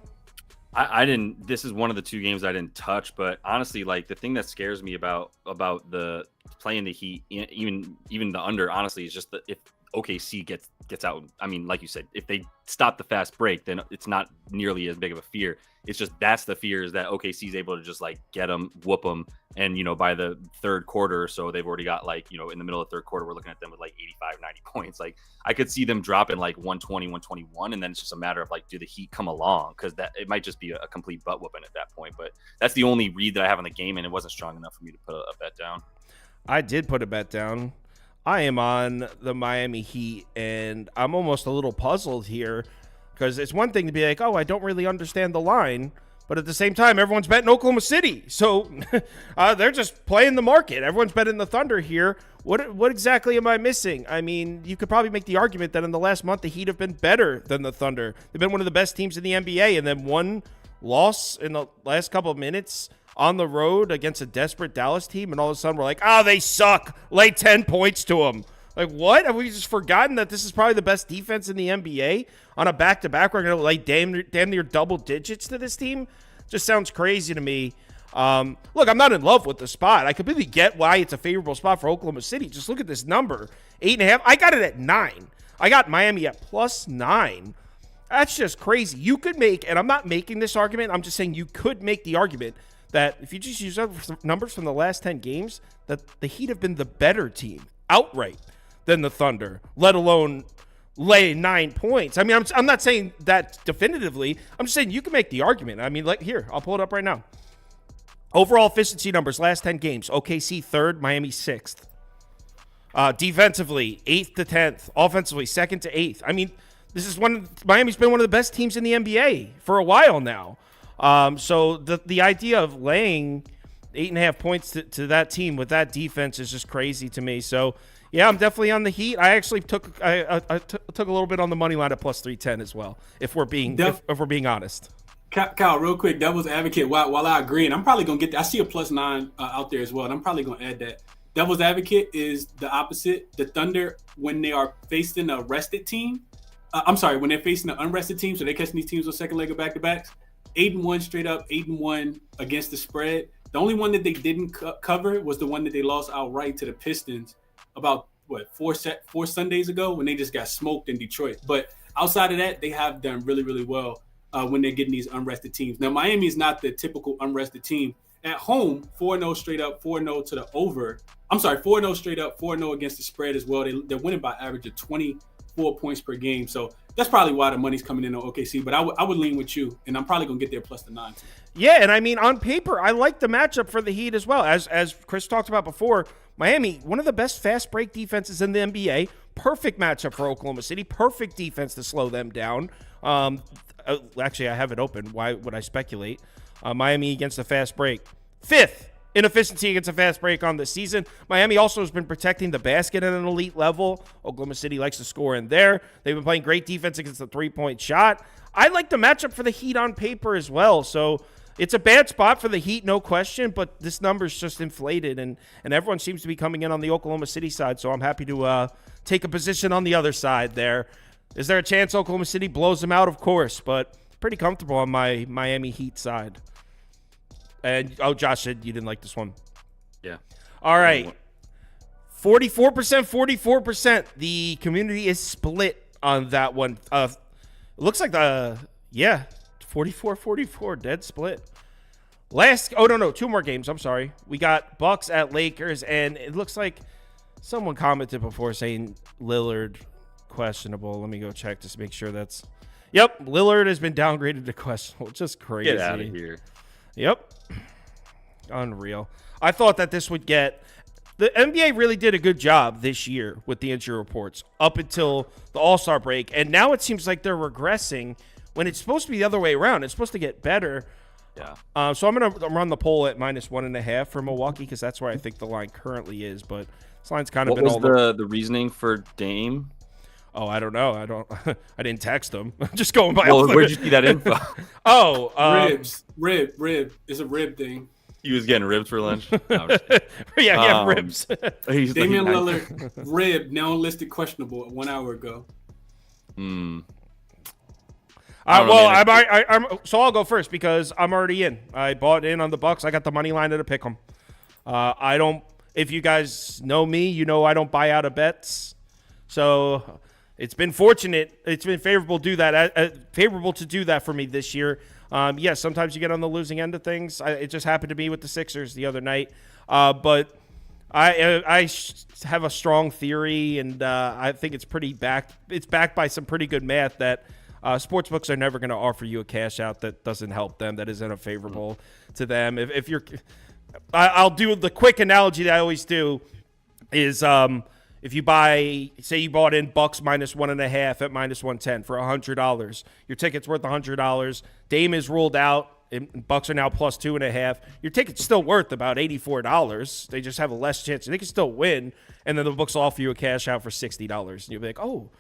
I didn't. This is one of the 2 games I didn't touch. But honestly, like the thing that scares me about the playing the Heat, even the under, honestly, is just that if OKC gets out. I mean, like you said, if they stop the fast break, then it's not nearly as big of a fear. It's just that's the fear, is that OKC is able to just like get them, whoop them. And, by the third quarter or so, they've already got like, in the middle of the third quarter, we're looking at them with like 85, 90 points. Like I could see them dropping like 120, 121. And then it's just a matter of like, do the Heat come along? Because it might just be a complete butt whooping at that point. But that's the only read that I have on the game. And it wasn't strong enough for me to put a bet down. I did put a bet down. I am on the Miami Heat, and I'm almost a little puzzled here because it's one thing to be like, oh, I don't really understand the line, but at the same time, everyone's betting Oklahoma City. So they're just playing the market. Everyone's betting the Thunder here. What exactly am I missing? I mean, you could probably make the argument that in the last month, the Heat have been better than the Thunder. They've been one of the best teams in the NBA, and then one loss in the last couple of minutes on the road against a desperate Dallas team, and all of a sudden we're like, oh, they suck. Lay 10 points to them. Like, what? Have we just forgotten that this is probably the best defense in the NBA? On a back-to-back, we're going to lay damn near double digits to this team? Just sounds crazy to me. Look, I'm not in love with the spot. I completely get why it's a favorable spot for Oklahoma City. Just look at this number. 8.5. I got it at 9. I got Miami at +9. That's just crazy. You could make, and I'm not making this argument, I'm just saying you could make the argument that if you just use numbers from the last 10 games, that the Heat have been the better team outright than the Thunder, let alone lay 9 points. I mean, I'm not saying that definitively. I'm just saying you can make the argument. I mean, like here, I'll pull it up right now. Overall efficiency numbers, last 10 games. OKC 3rd, Miami 6th. Defensively, 8th to 10th. Offensively, 2nd to 8th. I mean, Miami's been one of the best teams in the NBA for a while now. So the idea of laying 8.5 points to that team with that defense is just crazy to me. So yeah, I'm definitely on the Heat. I actually took a little bit on the money line at +310 as well. If we're being honest. Kyle, real quick, devil's advocate. While I agree, and I'm probably gonna get that. I see a +9 out there as well, and I'm probably gonna add that. Devil's advocate is the opposite. The Thunder, when they are facing a rested team, when they're facing an unrested team, so they're catching these teams on second leg of back-to-backs. 8-1 straight up, 8-1 against the spread. The only one that they didn't cover was the one that they lost outright to the Pistons about four Sundays ago when they just got smoked in Detroit. But outside of that, they have done really, really well when they're getting these unrested teams. Now, Miami is not the typical unrested team. At home, 4-0 straight up, 4-0 to the over. 4-0 straight up, 4-0 against the spread as well. They're winning by average of 24 points per game. So that's probably why the money's coming in on OKC. But I would lean with you, and I'm probably going to get there +9. Yeah, and I mean, on paper, I like the matchup for the Heat as well. As Chris talked about before, Miami, one of the best fast break defenses in the NBA. Perfect matchup for Oklahoma City. Perfect defense to slow them down. Actually, I have it open. Why would I speculate? Miami against the fast break. 5th in efficiency against a fast break on the season. Miami also has been protecting the basket at an elite level. Oklahoma City likes to score in there. They've been playing great defense against the three-point shot. I like the matchup for the Heat on paper as well. So it's a bad spot for the Heat, no question, but this number's just inflated, and everyone seems to be coming in on the Oklahoma City side, so I'm happy to take a position on the other side there. Is there a chance Oklahoma City blows them out? Of course, but pretty comfortable on my Miami Heat side. And, Josh said you didn't like this one. Yeah. All right. 44%, 44%. The community is split on that one. It looks like 44-44, dead split. Two more games. I'm sorry. We got Bucks at Lakers, and it looks like someone commented before saying Lillard questionable. Let me go check to make sure that's. Yep, Lillard has been downgraded to questionable. Just crazy. Get out of here. Yep. Unreal. I thought that this would get. The NBA really did a good job this year with the injury reports up until the All-Star break, and now it seems like they're regressing when it's supposed to be the other way around. It's supposed to get better. Yeah. So I'm going to run the poll at -1.5 for Milwaukee because that's where I think the line currently is, but this line's kind of been all What was the reasoning for Dame? Oh, I don't know. I didn't text him. Just going by. Well, where'd you see that info? Rib. It's a rib thing. He was getting ribs for lunch. No, yeah, ribs. Damian Lillard, rib, now listed questionable 1 hour ago. So I'll go first because I'm already in. I bought in on the Bucks. I got the money line to pick them. I don't. If you guys know me, you know I don't buy out of bets. So it's been fortunate. It's been favorable to do that for me this year. Yes, sometimes you get on the losing end of things. It just happened to me with the Sixers the other night. But I have a strong theory, and I think it's pretty backed. It's backed by some pretty good math that sports books are never going to offer you a cash out that doesn't help them, that isn't favorable to them. If you're, I'll do the quick analogy that I always do is if you say you bought in Bucks -1.5 at -110 for $100, your ticket's worth $100. Dame is ruled out. And Bucks are now +2.5. Your ticket's still worth about $84. They just have a less chance. They can still win, and then the books will offer you a cash out for $60. And you'll be like, oh,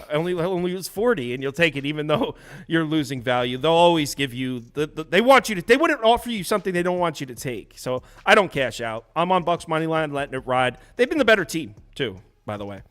I only lose 40, and you'll take it even though you're losing value. They'll always give you they want you to. They wouldn't offer you something they don't want you to take. So I don't cash out. I'm on Bucks money line, letting it ride. They've been the better team too, by the way.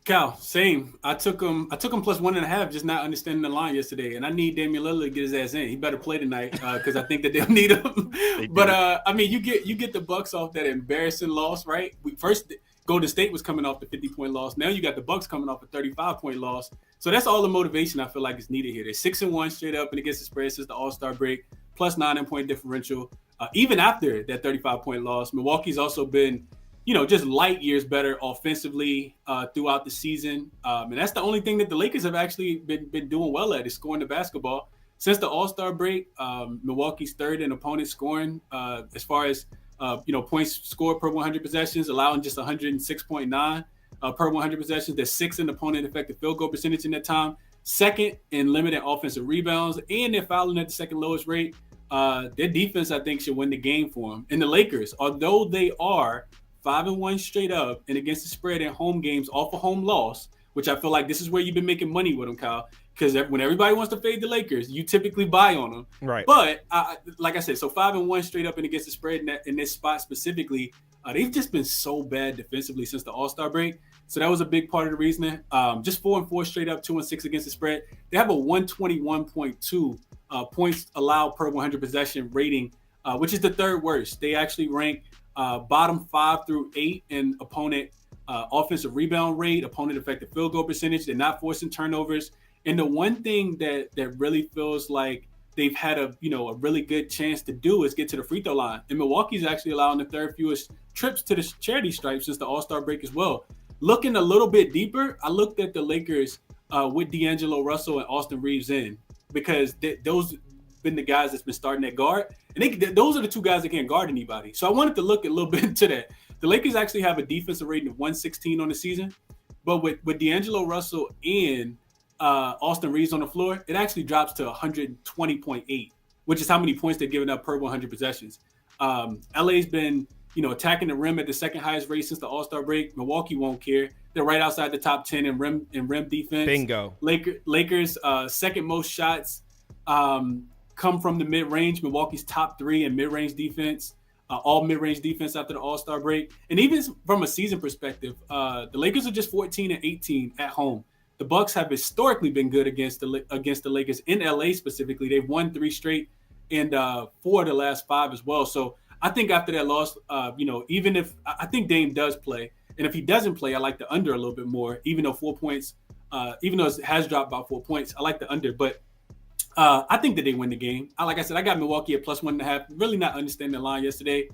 Cal, same. I took him +1.5, just not understanding the line yesterday. And I need Damian Lillard to get his ass in. He better play tonight because I think that they'll need him. But I mean, you get the Bucks off that embarrassing loss, right? First, Golden State was coming off the 50-point loss. Now you got the Bucks coming off a 35-point loss. So that's all the motivation I feel like is needed here. They're 6-1 straight up and against the spread since the All-Star break, +9 point differential. Even after that 35-point loss, Milwaukee's also been just light years better offensively throughout the season. And that's the only thing that the Lakers have actually been doing well at is scoring the basketball. Since the All-Star break, Milwaukee's third in opponent scoring as far as, points scored per 100 possessions, allowing just 106.9 per 100 possessions. They're sixth in opponent effective field goal percentage in that time, second in limited offensive rebounds, and they're fouling at the second lowest rate. Their defense, I think, should win the game for them. And the Lakers, although they are 5-1 straight up and against the spread in home games off a home loss, which I feel like this is where you've been making money with them, Kyle, because when everybody wants to fade the Lakers, you typically buy on them. Right. But like I said, so 5-1 straight up and against the spread in this spot specifically, they've just been so bad defensively since the All-Star break. So that was a big part of the reasoning. Just 4-4 straight up, 2-6 against the spread. They have a 121.2 points allowed per 100 possession rating, which is the third worst. They actually rank bottom 5 through 8 in opponent offensive rebound rate, opponent effective field goal percentage. They're not forcing turnovers. And the one thing that really feels like they've had a really good chance to do is get to the free throw line. And Milwaukee's actually allowing the third fewest trips to the charity stripe since the All-Star break as well. Looking a little bit deeper, I looked at the Lakers with D'Angelo Russell and Austin Reeves in because those been the guys that's been starting at guard. And those are the two guys that can't guard anybody. So I wanted to look a little bit into that. The Lakers actually have a defensive rating of 116 on the season. But with D'Angelo Russell and Austin Reeves on the floor, it actually drops to 120.8, which is how many points they're giving up per 100 possessions. LA's been, attacking the rim at the second highest rate since the All-Star break. Milwaukee won't care. They're right outside the top 10 in rim defense. Bingo. Lakers second most shots come from the mid-range. Milwaukee's top 3 in mid-range defense. All mid-range defense after the All-Star break. And even from a season perspective, the Lakers are just 14-18 at home. The Bucks have historically been good against the Lakers in LA specifically. They've won 3 straight and 4 of the last 5 as well. So I think after that loss, even if I think Dame does play, and if he doesn't play, I like the under a little bit more. Even though 4 points, even though it has dropped about 4 points, I like the under. But I think that they win the game. Like I said, I got Milwaukee at +1.5. Really not understanding the line yesterday.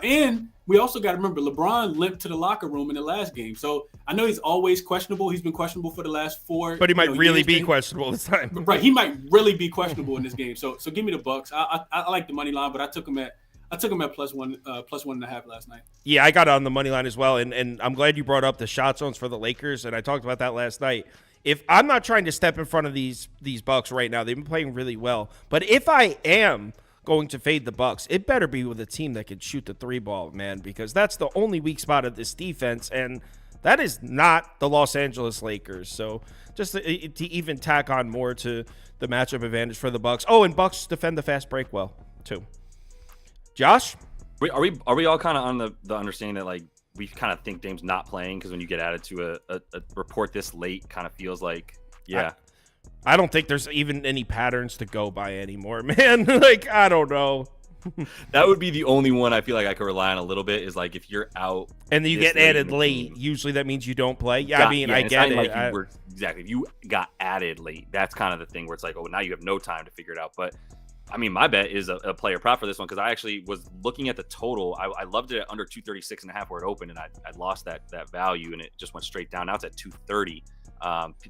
And we also got to remember, LeBron limped to the locker room in the last game. So I know he's always questionable. He's been questionable for the last 4. But he might really be questionable this time. Right. He might really be questionable in this game. So give me the Bucks. I like the money line, but I took him at +1.5 last night. Yeah, I got on the money line as well. And I'm glad you brought up the shot zones for the Lakers. And I talked about that last night. If I'm not trying to step in front of these Bucks right now, they've been playing really well. But if I am going to fade the Bucks, it better be with a team that can shoot the 3-ball, man, because that's the only weak spot of this defense, and that is not the Los Angeles Lakers. So just to even tack on more to the matchup advantage for the Bucks. Oh, and Bucks defend the fast break well too. Josh, are we all kind of on the understanding that like we kind of think Dame's not playing because when you get added to a report this late, kind of feels like I don't think there's even any patterns to go by anymore, man. Like, I don't know. That would be the only one I feel like I could rely on a little bit, is like if you're out and then you this get added in the late. game. Usually that means you don't play. Yeah, I mean, I it's get not it. like you were, exactly. If you got added late, that's kind of the thing where it's like, oh, now you have no time to figure it out. But I mean, my bet is a player prop for this one, because I actually was looking at the total. I loved it at under 236.5 where it opened, and I lost that value, and it just went straight down. Now it's at 230.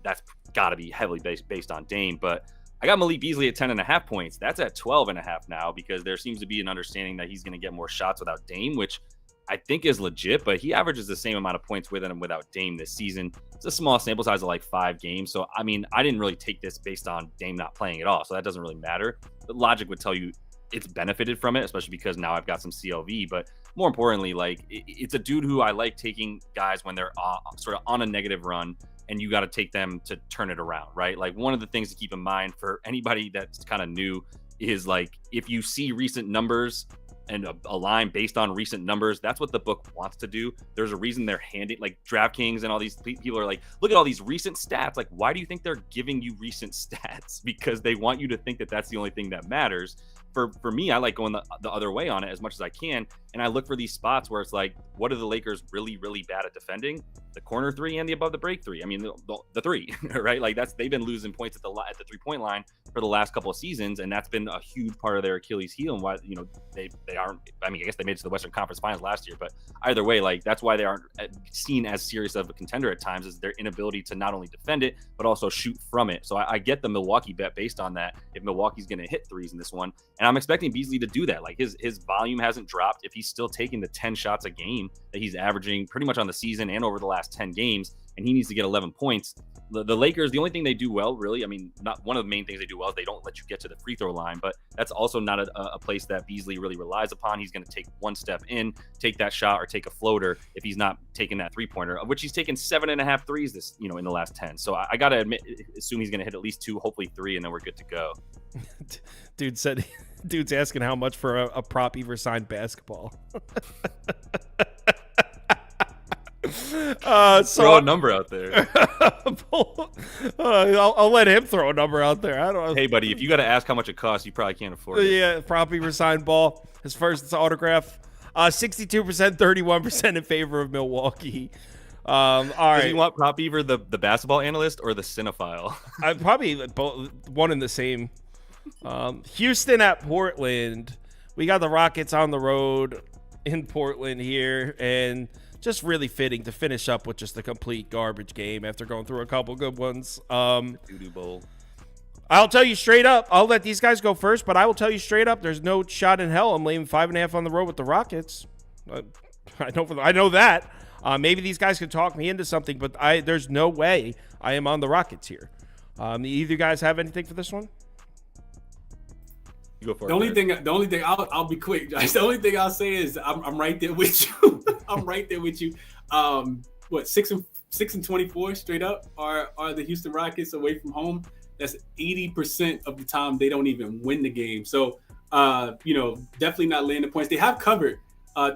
That's got to be heavily based on Dame, but I got Malik Beasley at 10.5 points. That's at 12.5 now, because there seems to be an understanding that he's going to get more shots without Dame, which I think is legit, but he averages the same amount of points with and without Dame this season. It's a small sample size of like 5 games. So, I mean, I didn't really take this based on Dame not playing at all. So that doesn't really matter. The logic would tell you it's benefited from it, especially because now I've got some CLV. But more importantly, like, it's a dude who I like taking guys when they're sort of on a negative run, and you got to take them to turn it around, right? Like, one of the things to keep in mind for anybody that's kind of new is, like, if you see recent numbers and a line based on recent numbers, that's what the book wants to do. There's a reason they're handing, like, DraftKings and all these people are like, look at all these recent stats. Like, why do you think they're giving you recent stats? Because they want you to think that that's the only thing that matters. For me, I like going the other way on it as much as I can. And I look for these spots where it's like, what are the Lakers really, really bad at defending? The corner three and the above the break three. I mean, the three, right? Like, they've been losing points at the 3-point line for the last couple of seasons. And that's been a huge part of their Achilles heel, and why, they aren't, I mean, I guess they made it to the Western Conference Finals last year, but either way, like, that's why they aren't seen as serious of a contender at times, is their inability to not only defend it, but also shoot from it. So I get the Milwaukee bet based on that, if Milwaukee's going to hit threes in this one. And I'm expecting Beasley to do that. Like, his volume hasn't dropped. If he's still taking the 10 shots a game that he's averaging pretty much on the season and over the last 10 games, and he needs to get 11 points. The Lakers, the only thing they do well, really, I mean, not one of the main things they do well is they don't let you get to the free throw line, but that's also not a place that Beasley really relies upon. He's going to take one step in, take that shot, or take a floater if he's not taking that 3-pointer, of which he's taken 7.5 threes this, in the last 10. So I got to assume he's going to hit at least 2, hopefully 3, and then we're good to go. Dude's asking how much for a prop Ever signed basketball. Throw a number out there. I'll let him throw a number out there. I don't know. Hey, buddy, if you got to ask how much it costs, you probably can't afford it. Yeah, prop Ever signed ball. His first autograph. 62%, 31% in favor of Milwaukee. All right. Does he want prop Ever the basketball analyst or the cinephile? Probably both, one and the same. Houston at Portland. We got the Rockets on the road in Portland here, and just really fitting to finish up with just a complete garbage game after going through a couple good ones. Doo-doo bowl. I'll tell you straight up. I'll let these guys go first, but I will tell you straight up, there's no shot in hell I'm laying 5.5 on the road with the Rockets. I know that. Maybe these guys could talk me into something, but there's no way I am on the Rockets here. Either you guys have anything for this one? You go for the only thing I'll be quick, Josh. The only thing I'll say is I'm right there with you. I'm right there with you. 6 and 24 straight up are the Houston Rockets away from home. That's 80% of the time they don't even win the game. So definitely not laying the points. They have covered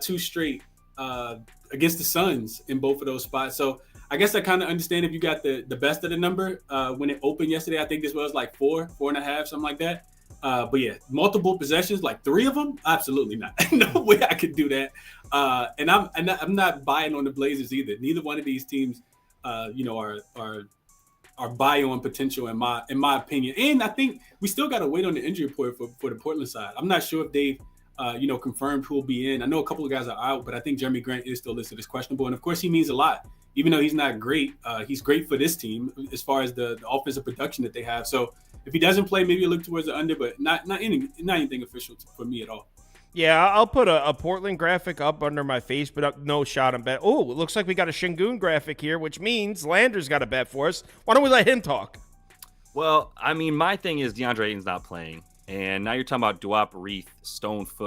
2 straight against the Suns in both of those spots. So I guess I kind of understand if you got the best of the number when it opened yesterday. I think this was like 4.5, something like that. But yeah, multiple possessions, like 3 of them, absolutely not. No way I could do that. And I'm not buying on the Blazers either. Neither one of these teams, are bio on potential in my opinion. And I think we still got to wait on the injury report for the Portland side. I'm not sure if they've confirmed who will be in. I know a couple of guys are out, but I think Jeremy Grant is still listed as questionable. And of course, he means a lot. Even though he's not great, he's great for this team as far as the offensive production that they have. So if he doesn't play, maybe you look towards the under, but not anything official for me at all. Yeah, I'll put a Portland graphic up under my face, but no shot on bet. Oh, it looks like we got a Şengün graphic here, which means Lander's got a bet for us. Why don't we let him talk? Well, I mean, my thing is DeAndre Ayton's not playing. And now you're talking about Duop Reith,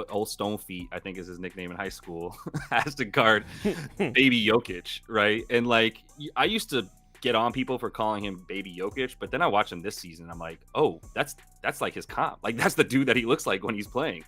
old Stone Feet, I think is his nickname in high school, has to guard Baby Jokic, right? And like, I used to get on people for calling him Baby Jokic, but then I watched him this season, and I'm like, oh, that's like his comp. Like, that's the dude that he looks like when he's playing,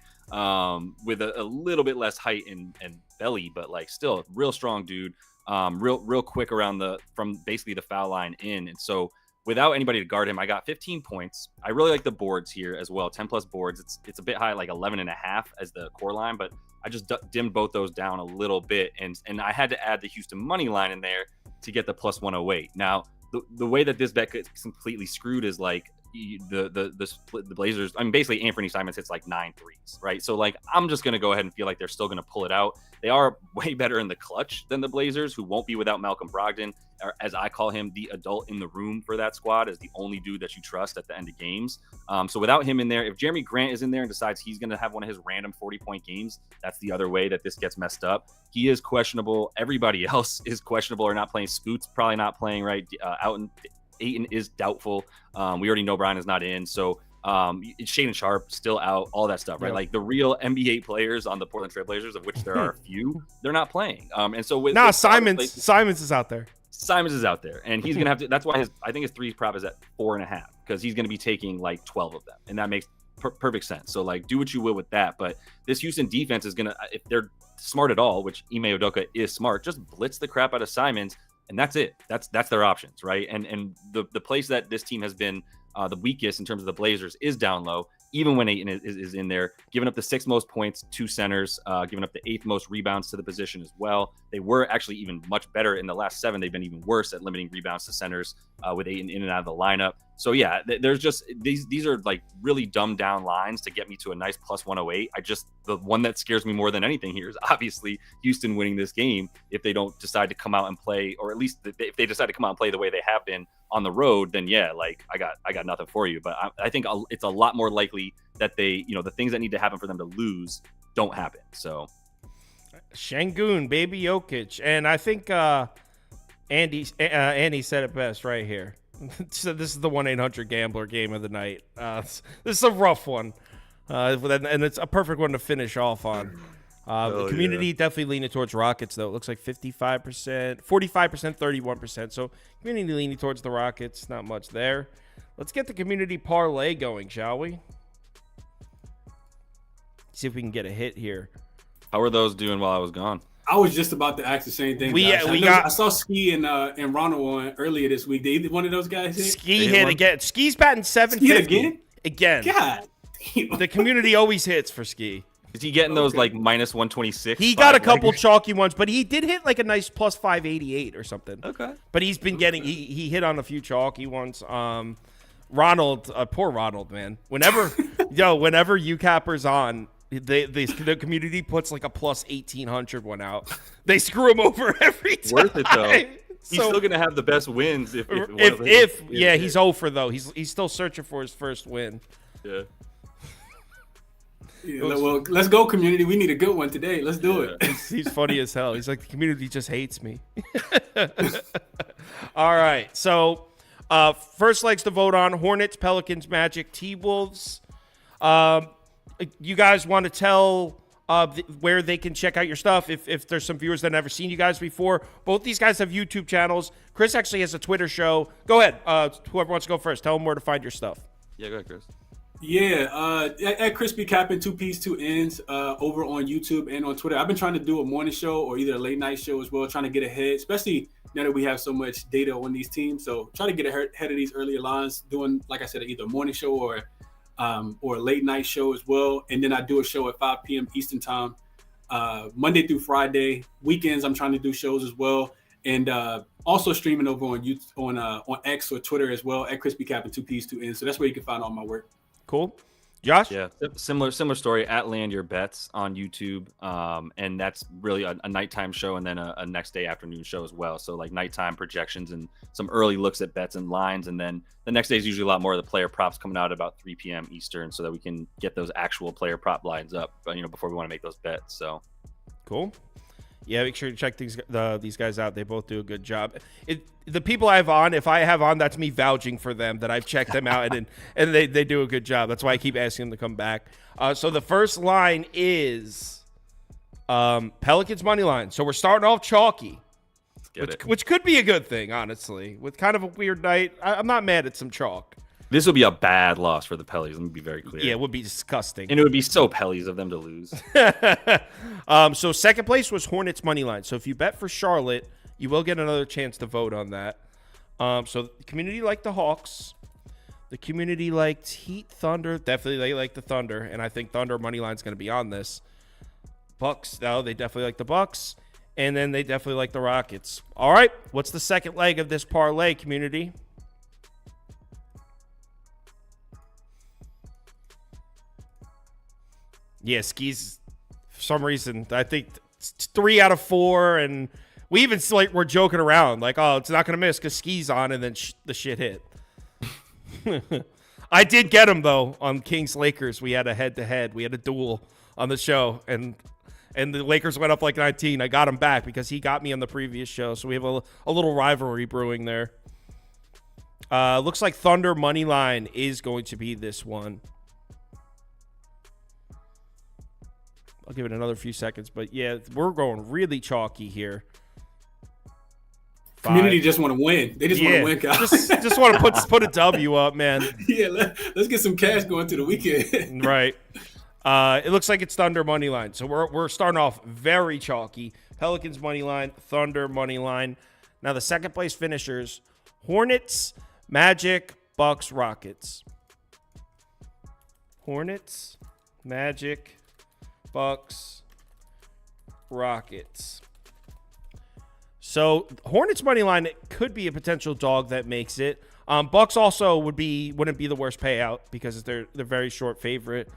with a little bit less height and belly, but like still a real strong dude, real quick around from basically the foul line in. And so without anybody to guard him, I got 15 points. I really like the boards here as well. 10 plus boards. It's a bit high, like 11.5 as the core line, but I just dimmed both those down a little bit. And I had to add the Houston money line in there to get the plus 108. Now, the way that this bet gets completely screwed is like the Blazers. I mean, basically Anthony Simons hits like 9 threes, right? So like, I'm just going to go ahead and feel like they're still going to pull it out. They are way better in the clutch than the Blazers, who won't be without Malcolm Brogdon, or as I call him, the adult in the room for that squad, as the only dude that you trust at the end of games. So without him in there, if Jeremy Grant is in there and decides he's going to have one of his random 40-point games, that's the other way that this gets messed up. He is questionable. Everybody else is questionable or not playing. Scoot's probably not playing right. Ayton is doubtful. We already know Brian is not in. So Shaedon Sharp still out, all that stuff, right? Yep. Like the real NBA players on the Portland Trail Blazers, of which there are a few, they're not playing. And so with Simons is out there. Simons is out there, and he's gonna have to. That's why I think his 3 prop is at 4.5, because he's gonna be taking like 12 of them, and that makes perfect sense. So like, do what you will with that. But this Houston defense is gonna, if they're smart at all, which Ime Udoka is smart, just blitz the crap out of Simons. And that's it. That's their options, right? And the place that this team has been the weakest in terms of the Blazers is down low, even when Ayton is in there, giving up the 6th most points to centers, giving up the 8th most rebounds to the position as well. They were actually even much better in the last 7. They've been even worse at limiting rebounds to centers with Ayton in and out of the lineup. So yeah, there's just these are like really dumbed down lines to get me to a nice plus 108. The one that scares me more than anything here is obviously Houston winning this game if they don't decide to come out and play, or at least if they decide to come out and play the way they have been on the road, then yeah, like I got nothing for you. But I think it's a lot more likely that they, the things that need to happen for them to lose don't happen. So Şengün, baby Jokic. And I think Andy said it best right here. So this is the 1-800-GAMBLER game of the night. This is a rough one. And it's a perfect one to finish off on. The community definitely leaning towards Rockets, though. It looks like 55%, 45%, 31%. So community leaning towards the Rockets. Not much there. Let's get the community parlay going, shall we? See if we can get a hit here. How are those doing while I was gone? I was just about to ask the same thing. I saw Ski and Ronald on earlier this week. They one of those guys hit? Ski hit again. Ski's batting 750. Again. God. The community always hits for Ski. Is he getting those like minus 126? He got a couple chalky ones, but he did hit like a nice plus 588 or something. Okay. But he's been getting he hit on a few chalky ones. Ronald, poor Ronald, man. Whenever UCapper's on, the community puts like a plus 1800 one out. They screw him over every time. Worth it though. He's still gonna have the best wins if he's over though. He's still searching for his first win. Yeah. Yeah, well, let's go, community. We need a good one today. Let's do it. He's funny as hell. He's like, the community just hates me. All right. So, first legs to vote on: Hornets, Pelicans, Magic, T-Wolves. You guys want to tell where they can check out your stuff if there's some viewers that have never seen you guys before? Both these guys have YouTube channels. Chris actually has a Twitter show. Go ahead. Whoever wants to go first, tell them where to find your stuff. Yeah, go ahead, Chris. Yeah, at Crispy Capping 2 P's 2 Ends over on YouTube and on Twitter. I've been trying to do a morning show or either a late night show as well, trying to get ahead, especially now that we have so much data on these teams. So trying to get ahead of these earlier lines, doing, like I said, either a morning show or a late night show as well. And then I do a show at 5 p.m. Eastern time, Monday through Friday. Weekends, I'm trying to do shows as well. And also streaming over on YouTube, on X or Twitter as well, at Crispy Capping 2 P's 2 Ends. So that's where you can find all my work. Cool. Josh? Yeah, similar story at Land Your Bets on YouTube. And that's really a nighttime show and then a next day afternoon show as well. So like nighttime projections and some early looks at bets and lines. And then the next day is usually a lot more of the player props coming out at about 3 p.m. Eastern so that we can get those actual player prop lines up, before we want to make those bets. So cool. Yeah, make sure to check these guys out. They both do a good job. The people I have on, if I have on, that's me vouching for them that I've checked them out and they do a good job. That's why I keep asking them to come back. So the first line is Pelicans money line. So we're starting off chalky, which could be a good thing, honestly. With kind of a weird night, I'm not mad at some chalk. This would be a bad loss for the Pellies. Let me be very clear. Yeah, it would be disgusting. And it would be so Pellies of them to lose. So second place was Hornets money line. So if you bet for Charlotte, you will get another chance to vote on that. So the community liked the Hawks. The community liked Heat, Thunder. Definitely they like the Thunder, and I think Thunder money line is going to be on this. Bucks, though, they definitely like the Bucks, and then they definitely like the Rockets. All right, what's the second leg of this parlay, community? Yeah, Skis, for some reason, I think it's 3 out of 4, and we even we're joking around, like, oh, it's not going to miss because Skis on, and then the shit hit. I did get him, though, on Kings Lakers. We had a head-to-head. We had a duel on the show, and the Lakers went up like 19. I got him back because he got me on the previous show, so we have a little rivalry brewing there. Looks like Thunder money line is going to be this one. I'll give it another few seconds, but yeah, we're going really chalky here. Community just want to win. They just want to win, guys. Just want to put a W up, man. Yeah, let's get some cash going to the weekend. Right. It looks like it's Thunder money line, so we're starting off very chalky. Pelicans money line, Thunder money line. Now the second place finishers: Hornets, Magic, Bucks, Rockets. Hornets, Magic, Bucks, Rockets. So Hornets money line could be a potential dog that makes it. Bucks also wouldn't be the worst payout because they're very short favorite.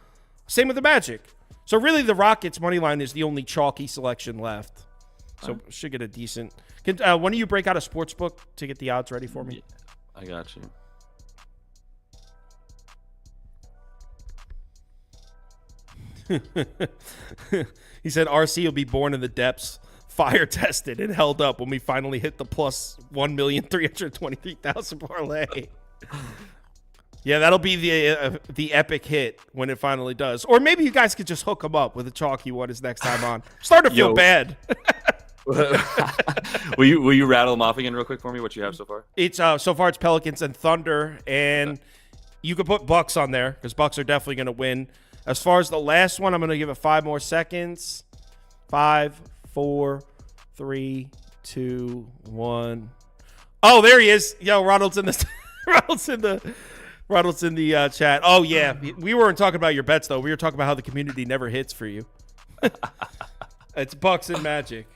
Same with the Magic. So really the Rockets money line is the only chalky selection left. So should get a decent. When do you break out a sports book to get the odds ready for me? Yeah, I got you. He said RC will be born in the depths, fire tested and held up when we finally hit the plus 1,323,000 parlay. Yeah, that'll be the epic hit when it finally does. Or maybe you guys could just hook him up with a chalky one his next time on. Starting to feel bad. will you rattle them off again real quick for me? What you have so far? It's so far it's Pelicans and Thunder, and you could put Bucks on there because Bucks are definitely going to win. As far as the last one, I'm going to give it 5 more seconds. 5, 4, 3, 2, 1. Oh, there he is. Yo, Ronald's in the Ronald's in the chat. Oh yeah, we weren't talking about your bets though. We were talking about how the community never hits for you. It's Bucks and Magic.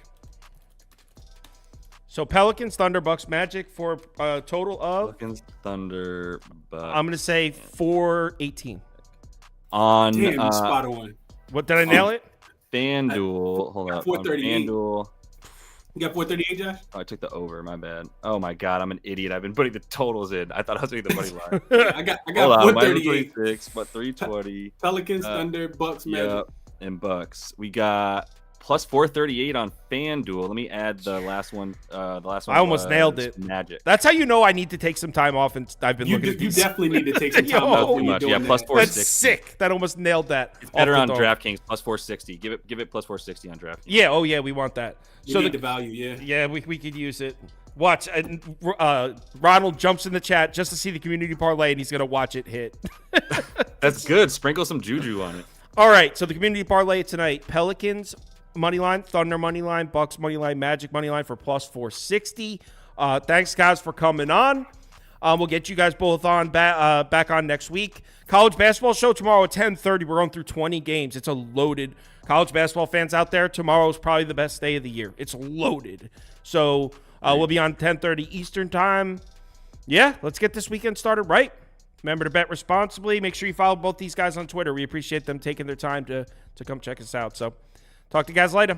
So Pelicans, Thunder, Bucks, Magic for a total of Pelicans, Thunder, Bucks. I'm going to say 418. On Damn, spot on. What did I nail it? FanDuel. Hold up. 438. FanDuel. You got 438, Josh? Oh, I took the over. My bad. Oh my god, I'm an idiot. I've been putting the totals in. I thought I was doing the money line. I got Hold on, 438. 26, but 320. Pelicans, Thunder, Bucks, Magic. Yep, and Bucks. We got plus 438 on FanDuel. Let me add the last one. The last one. I almost nailed it. Magic. That's how you know I need to take some time off, and I've been looking at these. You definitely need to take some time Yo, off. Too much. Yeah, plus 460. That's sick. That almost nailed that. It's better off on the dome. DraftKings. Plus 460. Give it plus 460 on DraftKings. Yeah. Oh yeah, we want that. You need the value. Yeah. Yeah, we could use it. Watch. Ronald jumps in the chat just to see the community parlay, and he's gonna watch it hit. That's good. Sprinkle some juju on it. All right. So the community parlay tonight: Pelicans money line, Thunder money line, Bucks money line, Magic money line for plus 460. Thanks guys for coming on. We'll get you guys both on back on next week. College basketball show tomorrow at 10:30. We're going through 20 games. It's a loaded. College basketball fans out there, tomorrow is probably the best day of the year. It's loaded. So we'll be on 10:30 Eastern time. Yeah, let's get this weekend started right. Remember to bet responsibly. Make sure you follow both these guys on Twitter. We appreciate them taking their time to come check us out. So talk to you guys later.